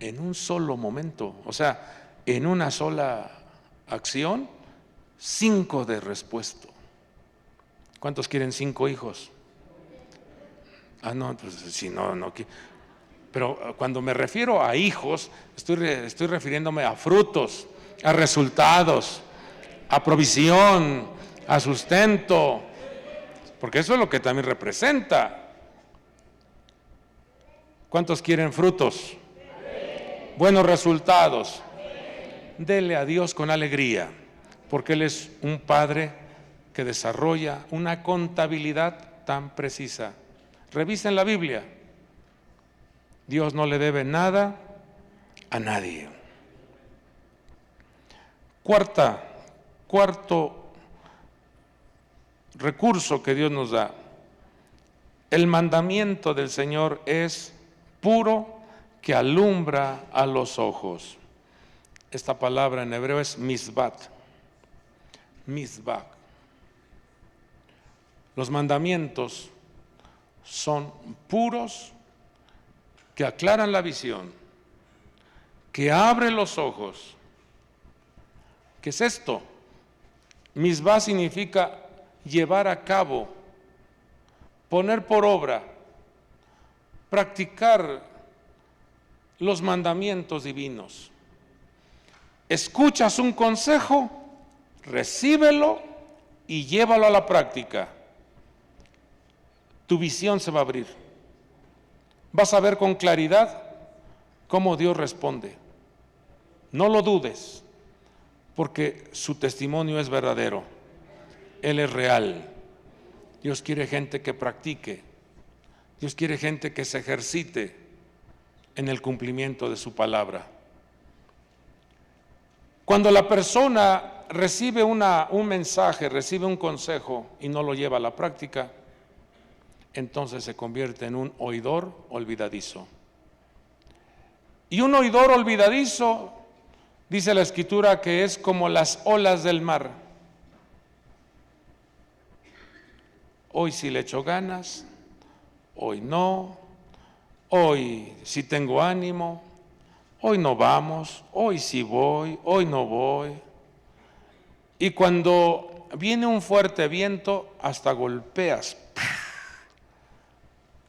en un solo momento, o sea, en una sola acción, 5 de respuesta. ¿Cuántos quieren 5 hijos? No, pues si no. Pero cuando me refiero a hijos, estoy refiriéndome a frutos, a resultados, a provisión, a sustento, porque eso es lo que también representa. ¿Cuántos quieren frutos? Buenos resultados. Dele a Dios con alegría, porque Él es un Padre que desarrolla una contabilidad tan precisa. Revisen la Biblia. Dios no le debe nada a nadie. Cuarto recurso que Dios nos da. El mandamiento del Señor es puro, que alumbra a los ojos. Esta palabra en hebreo es misbat. Misbat. Los mandamientos son puros, que aclaran la visión, que abren los ojos. ¿Qué es esto? Misbah significa llevar a cabo, poner por obra, practicar los mandamientos divinos. Escuchas un consejo, recíbelo y llévalo a la práctica. Tu visión se va a abrir. Vas a ver con claridad cómo Dios responde. No lo dudes, porque su testimonio es verdadero. Él es real. Dios quiere gente que practique. Dios quiere gente que se ejercite en el cumplimiento de su palabra. Cuando la persona recibe un mensaje, recibe un consejo y no lo lleva a la práctica, entonces se convierte en un oidor olvidadizo. Y un oidor olvidadizo, dice la Escritura, que es como las olas del mar. Hoy sí le echo ganas, hoy no, hoy sí tengo ánimo, hoy no vamos, hoy sí voy, hoy no voy. Y cuando viene un fuerte viento, hasta golpeas,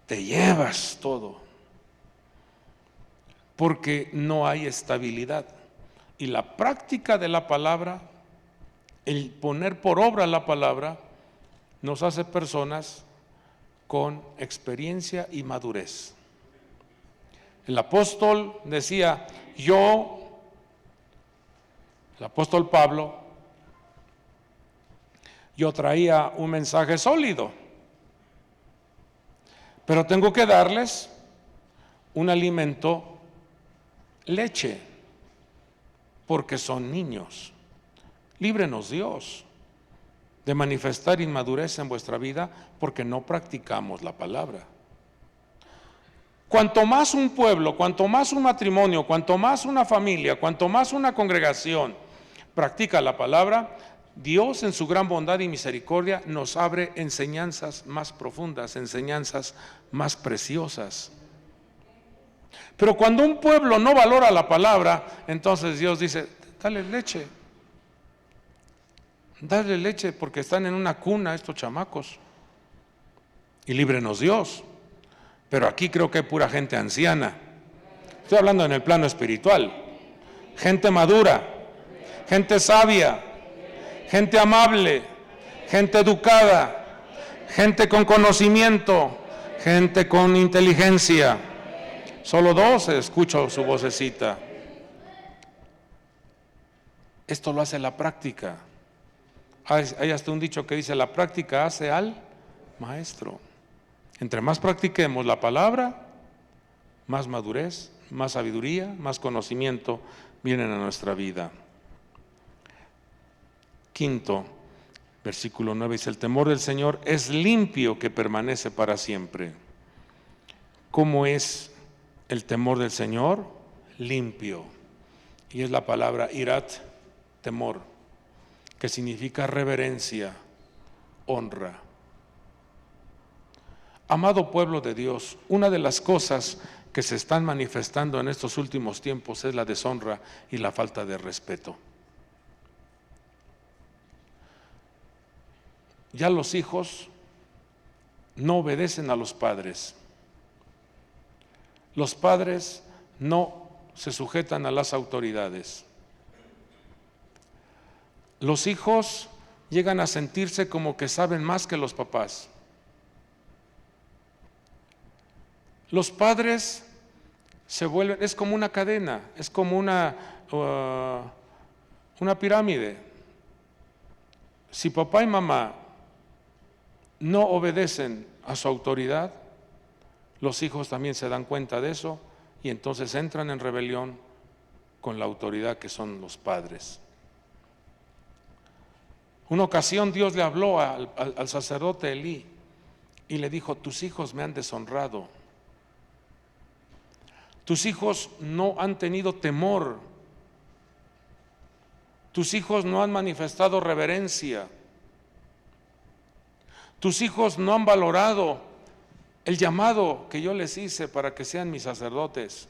te llevas todo, porque no hay estabilidad. Y la práctica de la palabra, el poner por obra la palabra, nos hace personas con experiencia y madurez. El apóstol decía, el apóstol Pablo, yo traía un mensaje sólido, pero tengo que darles un alimento, leche, porque son niños. Líbrenos Dios de manifestar inmadurez en vuestra vida porque no practicamos la palabra. Cuanto más un pueblo, cuanto más un matrimonio, cuanto más una familia, cuanto más una congregación practica la palabra, Dios en su gran bondad y misericordia nos abre enseñanzas más profundas, enseñanzas más preciosas. Pero cuando un pueblo no valora la palabra, entonces Dios dice, dale leche, Dale leche porque están en una cuna estos chamacos. Y líbrenos Dios. Pero aquí creo que hay pura gente anciana. Estoy hablando en el plano espiritual. Gente madura, gente sabia, gente amable, gente educada, gente con conocimiento, gente con inteligencia. Solo 2 escucho su vocecita. Esto lo hace la práctica. Hay hasta un dicho que dice: la práctica hace al maestro. Entre más practiquemos la palabra, más madurez, más sabiduría, más conocimiento vienen a nuestra vida. Quinto, versículo 9 dice: el temor del Señor es limpio que permanece para siempre. ¿Cómo es el temor del Señor? Limpio. Y es la palabra irat, temor, que significa reverencia, honra. Amado pueblo de Dios, una de las cosas que se están manifestando en estos últimos tiempos es la deshonra y la falta de respeto. Ya los hijos no obedecen a los padres. Los padres no se sujetan a las autoridades. Los hijos llegan a sentirse como que saben más que los papás. Los padres se vuelven, es como una cadena, es como una pirámide. Si papá y mamá no obedecen a su autoridad, los hijos también se dan cuenta de eso y entonces entran en rebelión con la autoridad que son los padres. Una ocasión Dios le habló al sacerdote Elí y le dijo: tus hijos me han deshonrado. Tus hijos no han tenido temor. Tus hijos no han manifestado reverencia. Tus hijos no han valorado el llamado que yo les hice para que sean mis sacerdotes.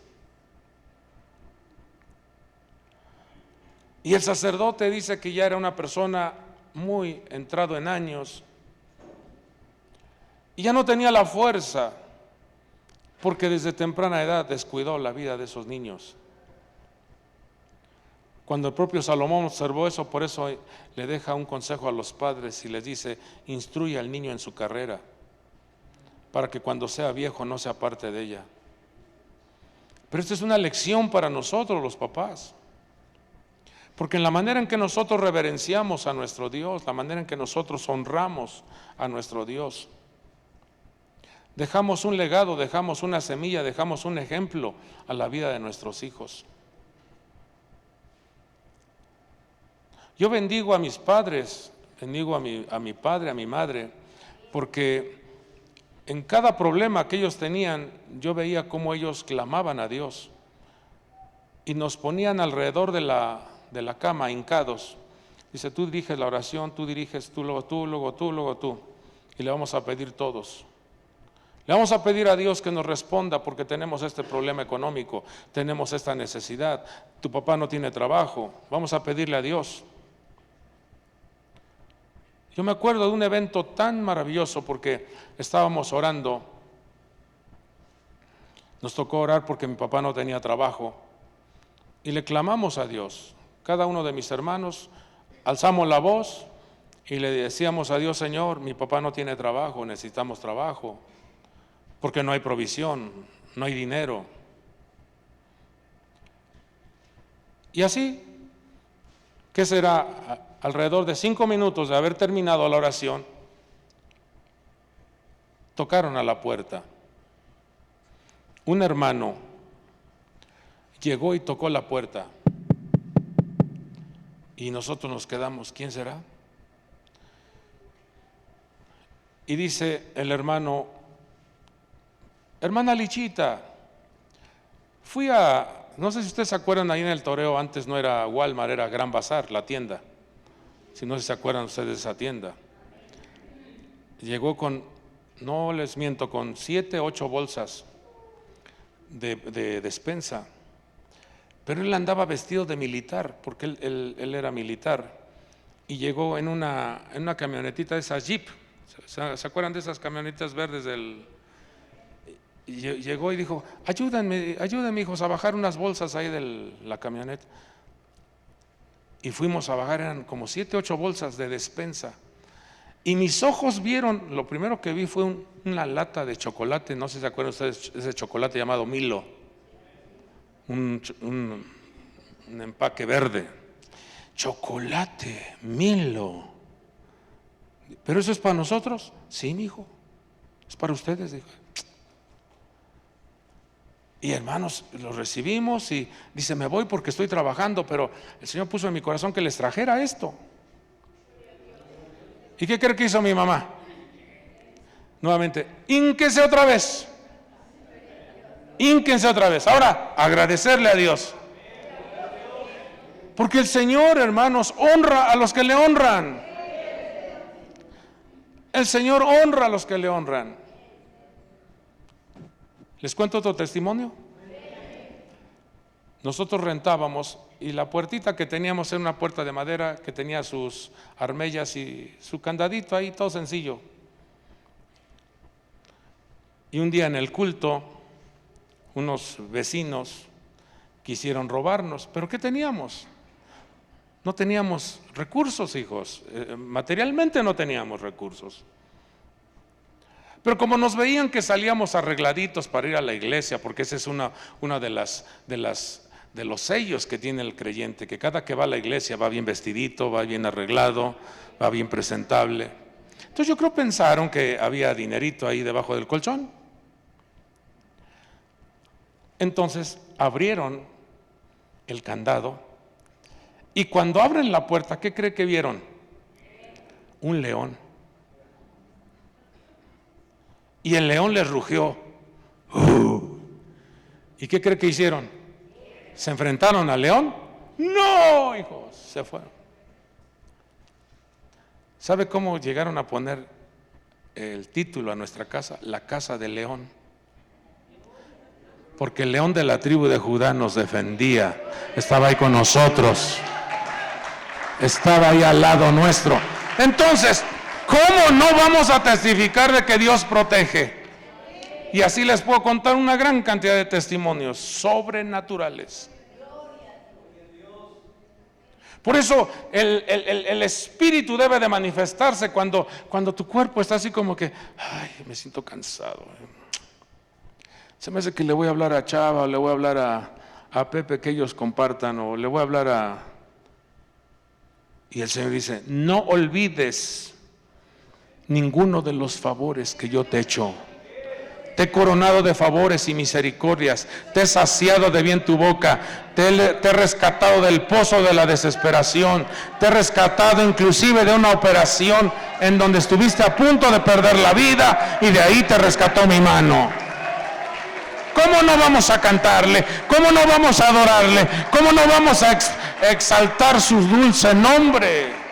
Y el sacerdote dice que ya era una persona muy entrado en años y ya no tenía la fuerza, porque desde temprana edad descuidó la vida de esos niños. Cuando el propio Salomón observó eso, por eso le deja un consejo a los padres y les dice: instruye al niño en su carrera, para que cuando sea viejo no se aparte de ella. Pero esta es una lección para nosotros los papás, porque en la manera en que nosotros reverenciamos a nuestro Dios, la manera en que nosotros honramos a nuestro Dios, dejamos un legado, dejamos una semilla, dejamos un ejemplo a la vida de nuestros hijos. Yo bendigo a mis padres, bendigo a mi padre, a mi madre, porque en cada problema que ellos tenían, yo veía cómo ellos clamaban a Dios y nos ponían alrededor de la cama, hincados. Dice: tú diriges la oración, tú diriges, tú, luego tú, luego tú, luego tú. Y le vamos a pedir todos. Le vamos a pedir a Dios que nos responda porque tenemos este problema económico, tenemos esta necesidad, tu papá no tiene trabajo, vamos a pedirle a Dios. Yo me acuerdo de un evento tan maravilloso porque estábamos orando, nos tocó orar porque mi papá no tenía trabajo y le clamamos a Dios. Cada uno de mis hermanos alzamos la voz y le decíamos a Dios: Señor, mi papá no tiene trabajo, necesitamos trabajo, porque no hay provisión, no hay dinero. Y así, ¿qué será? Alrededor de 5 minutos de haber terminado la oración, tocaron a la puerta. Un hermano llegó y tocó la puerta. Y nosotros nos quedamos: ¿quién será? Y dice el hermano: hermana Lichita, no sé si ustedes se acuerdan, ahí en el Toreo antes no era Walmart, era Gran Bazar, la tienda. Si no se acuerdan ustedes de esa tienda. Llegó con, no les miento, con 7, 8 bolsas de despensa. Pero él andaba vestido de militar, porque él era militar. y llegó en una camionetita de esas Jeep. ¿Se acuerdan de esas camionetas verdes llegó y dijo: ayúdenme hijos a bajar unas bolsas ahí de la camioneta. Y fuimos a bajar, eran como 7, 8 bolsas de despensa. Y mis ojos vieron, lo primero que vi fue una lata de chocolate, no sé si se acuerdan ustedes, ese chocolate llamado Milo, un empaque verde. Chocolate, Milo. ¿Pero eso es para nosotros? Sí, mijo, es para ustedes, dijo. Y hermanos, lo recibimos y dice: me voy porque estoy trabajando, pero el Señor puso en mi corazón que les trajera esto. ¿Y qué cree que hizo mi mamá? Nuevamente, ínquense otra vez. Ínquense otra vez. Ahora, agradecerle a Dios. Porque el Señor, hermanos, honra a los que le honran. El Señor honra a los que le honran. ¿Les cuento otro testimonio? Nosotros rentábamos y la puertita que teníamos era una puerta de madera que tenía sus armellas y su candadito ahí, todo sencillo. Y un día en el culto, unos vecinos quisieron robarnos. ¿Pero qué teníamos? No teníamos recursos, hijos. Materialmente no teníamos recursos. Pero como nos veían que salíamos arregladitos para ir a la iglesia, porque esa es una de los sellos que tiene el creyente, que cada que va a la iglesia va bien vestidito, va bien arreglado, va bien presentable. Entonces yo creo pensaron que había dinerito ahí debajo del colchón. Entonces abrieron el candado y cuando abren la puerta, ¿qué cree que vieron? Un león. Y el león les rugió. ¿Y qué cree que hicieron? ¿Se enfrentaron al león? No, hijos, se fueron. ¿Sabe cómo llegaron a poner el título a nuestra casa? La casa del león. Porque el león de la tribu de Judá nos defendía, estaba ahí con nosotros, estaba ahí al lado nuestro. Entonces, ¿cómo no vamos a testificar de que Dios protege? Y así les puedo contar una gran cantidad de testimonios sobrenaturales. Por eso el espíritu debe de manifestarse cuando tu cuerpo está así como que: ay, me siento cansado. Se me hace que le voy a hablar a Chava, o le voy a hablar a Pepe que ellos compartan, o le voy a hablar Y el Señor dice: no olvides ninguno de los favores que yo te he hecho. Te he coronado de favores y misericordias, te he saciado de bien tu boca, te he rescatado del pozo de la desesperación, te he rescatado inclusive de una operación en donde estuviste a punto de perder la vida y de ahí te rescató mi mano. ¿Cómo no vamos a cantarle? ¿Cómo no vamos a adorarle? ¿Cómo no vamos a exaltar su dulce nombre?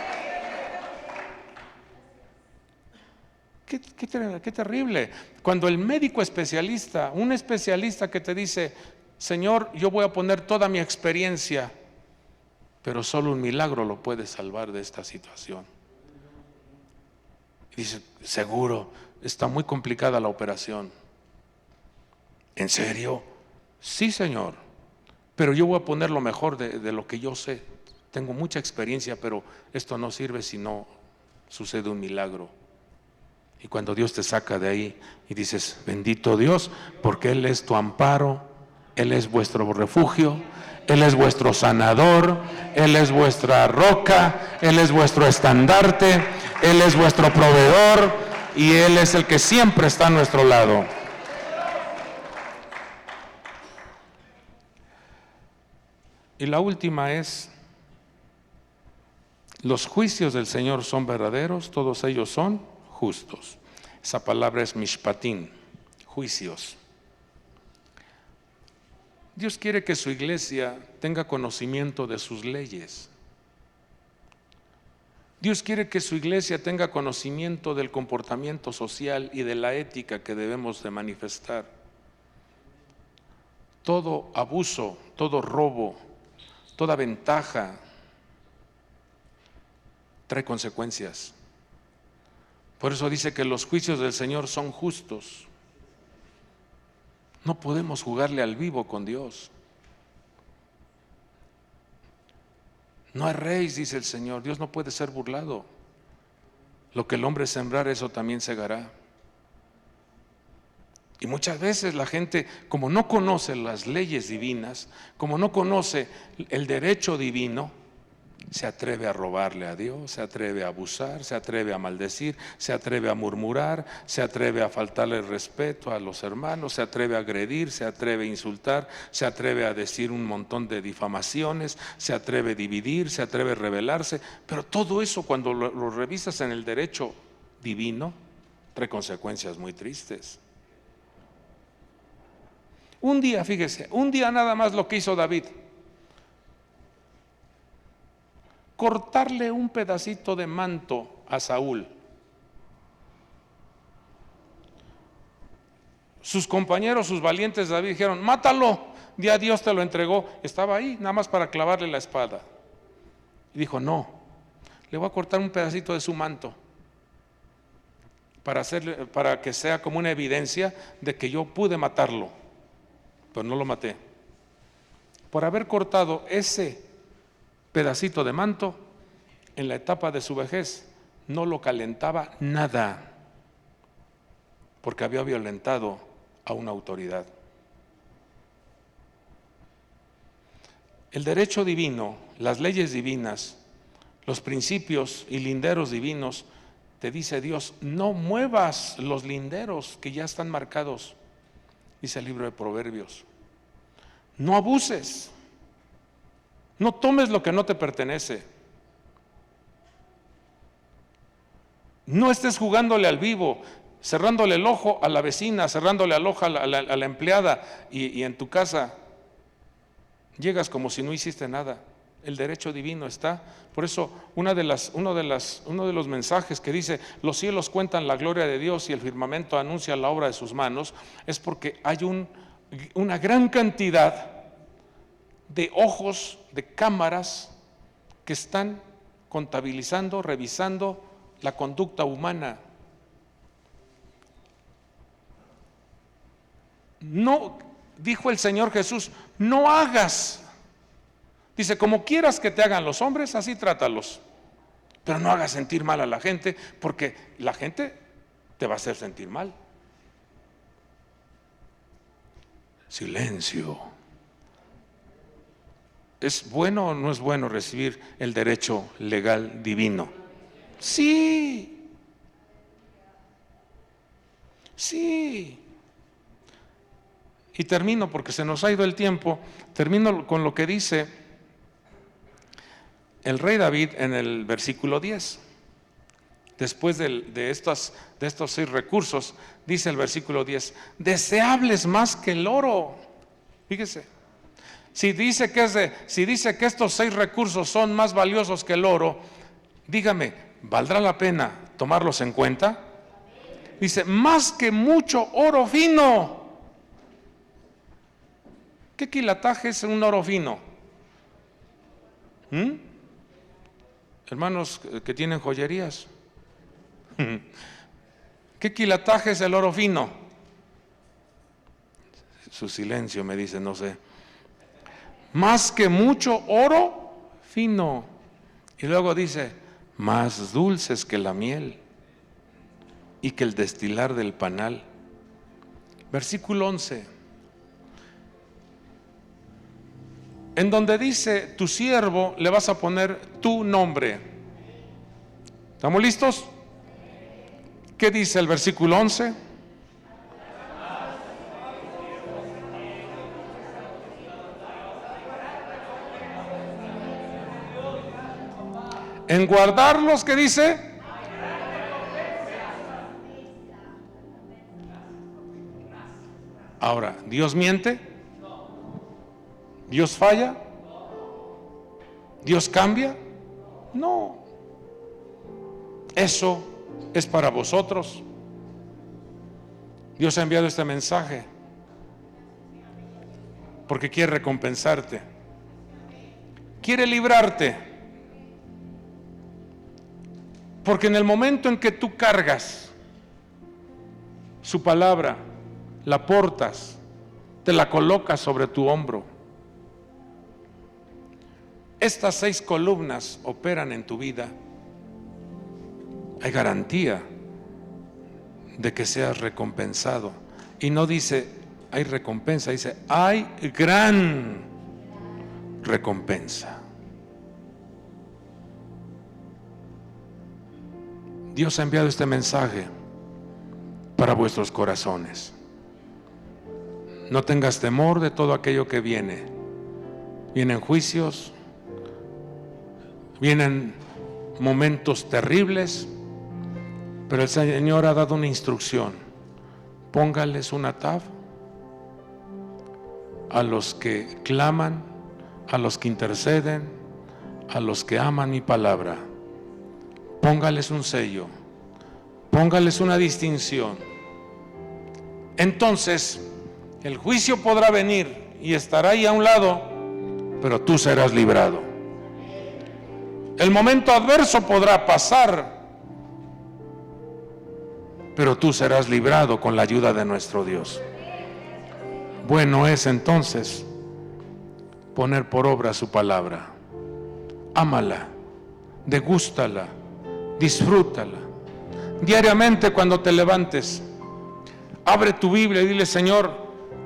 Qué terrible. Cuando el médico especialista, un especialista que te dice: Señor, yo voy a poner toda mi experiencia, pero solo un milagro lo puede salvar de esta situación. Y dice: seguro, está muy complicada la operación. ¿En serio? Sí, Señor, pero yo voy a poner lo mejor de lo que yo sé. Tengo mucha experiencia, pero esto no sirve si no sucede un milagro. Y cuando Dios te saca de ahí y dices: bendito Dios, porque Él es tu amparo, Él es vuestro refugio, Él es vuestro sanador, Él es vuestra roca, Él es vuestro estandarte, Él es vuestro proveedor y Él es el que siempre está a nuestro lado. Y la última es: los juicios del Señor son verdaderos, todos ellos son justos. Esa palabra es mishpatim, juicios. Dios quiere que su iglesia tenga conocimiento de sus leyes. Dios quiere que su iglesia tenga conocimiento del comportamiento social y de la ética que debemos de manifestar. Todo abuso, todo robo, toda ventaja trae consecuencias. Por eso dice que los juicios del Señor son justos. No podemos jugarle al vivo con Dios. No erréis, dice el Señor. Dios no puede ser burlado. Lo que el hombre sembrar, eso también segará. Y muchas veces la gente, como no conoce las leyes divinas, como no conoce el derecho divino, se atreve a robarle a Dios, se atreve a abusar, se atreve a maldecir, se atreve a murmurar, se atreve a faltarle el respeto a los hermanos, se atreve a agredir, se atreve a insultar, se atreve a decir un montón de difamaciones, se atreve a dividir, se atreve a rebelarse. Pero todo eso, cuando lo revisas en el derecho divino, trae consecuencias muy tristes. Un día, fíjese, un día nada más lo que hizo David: cortarle un pedacito de manto a Saúl. Sus compañeros, sus valientes David dijeron: mátalo, ya Dios te lo entregó. Estaba ahí nada más para clavarle la espada. Y dijo: no, le voy a cortar un pedacito de su manto para que sea como una evidencia de que yo pude matarlo, pero no lo maté. Por haber cortado ese pedacito de manto, en la etapa de su vejez no lo calentaba nada, porque había violentado a una autoridad. El derecho divino, las leyes divinas, los principios y linderos divinos, te dice Dios: no muevas los linderos que ya están marcados, dice el libro de Proverbios. No abuses, no tomes lo que no te pertenece, no estés jugándole al vivo, cerrándole el ojo a la vecina, cerrándole el ojo a la empleada, y en tu casa llegas como si no hiciste nada. El derecho divino está. Por eso uno de los mensajes que dice: los cielos cuentan la gloria de Dios y el firmamento anuncia la obra de sus manos, es porque hay una gran cantidad de ojos, de cámaras que están contabilizando, revisando la conducta humana. No, dijo el Señor Jesús: no hagas. Dice: como quieras que te hagan los hombres, así trátalos, pero no hagas sentir mal a la gente, porque la gente te va a hacer sentir mal. Silencio. ¿Es bueno o no es bueno recibir el derecho legal divino? Sí. Sí. Y termino, porque se nos ha ido el tiempo, termino con lo que dice el rey David en el versículo 10. Después de estos 6 recursos, dice el versículo 10: deseables más que el oro. Fíjese, si dice que estos 6 recursos son más valiosos que el oro, dígame, ¿valdrá la pena tomarlos en cuenta? Dice: más que mucho oro fino. ¿Qué quilataje es un oro fino? Hermanos que tienen joyerías, ¿qué quilataje es el oro fino? Su silencio me dice: no sé. Más que mucho oro fino. Y luego dice: más dulces que la miel y que el destilar del panal. Versículo 11, en donde dice: tu siervo, le vas a poner tu nombre. ¿Estamos listos? ¿Qué dice el versículo 11? En guardarlos, ¿qué dice? Ahora, ¿Dios miente? ¿Dios falla? ¿Dios cambia? No. Eso es para vosotros. Dios ha enviado este mensaje porque quiere recompensarte, quiere librarte. Porque en el momento en que tú cargas su palabra, la portas, te la colocas sobre tu hombro, estas 6 columnas operan en tu vida, hay garantía de que seas recompensado. Y no dice hay recompensa, dice hay gran recompensa. Dios ha enviado este mensaje para vuestros corazones. No tengas temor de todo aquello que viene. Vienen juicios, vienen momentos terribles, pero el Señor ha dado una instrucción: póngales un atav a los que claman, a los que interceden, a los que aman mi palabra. Póngales un sello, póngales una distinción. Entonces el juicio podrá venir y estará ahí a un lado, pero tú serás librado. El momento adverso podrá pasar, pero tú serás librado con la ayuda de nuestro Dios. Bueno es entonces poner por obra su palabra. Ámala, degústala, disfrútala. Diariamente cuando te levantes, abre tu Biblia y dile: Señor,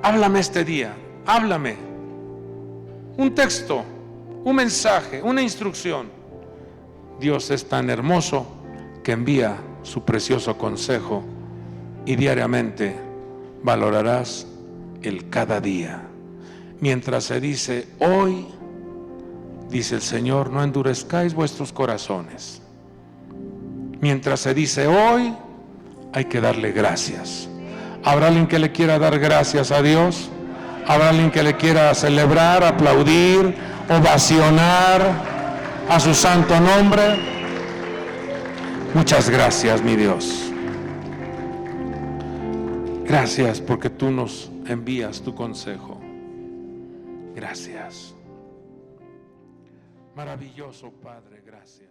háblame este día, háblame. Un texto, un mensaje, una instrucción. Dios es tan hermoso que envía su precioso consejo y diariamente valorarás el cada día. Mientras se dice hoy, dice el Señor, no endurezcáis vuestros corazones. Mientras se dice hoy, hay que darle gracias. ¿Habrá alguien que le quiera dar gracias a Dios? ¿Habrá alguien que le quiera celebrar, aplaudir, ovacionar a su santo nombre? Muchas gracias, mi Dios. Gracias porque tú nos envías tu consejo. Gracias. Maravilloso Padre, gracias.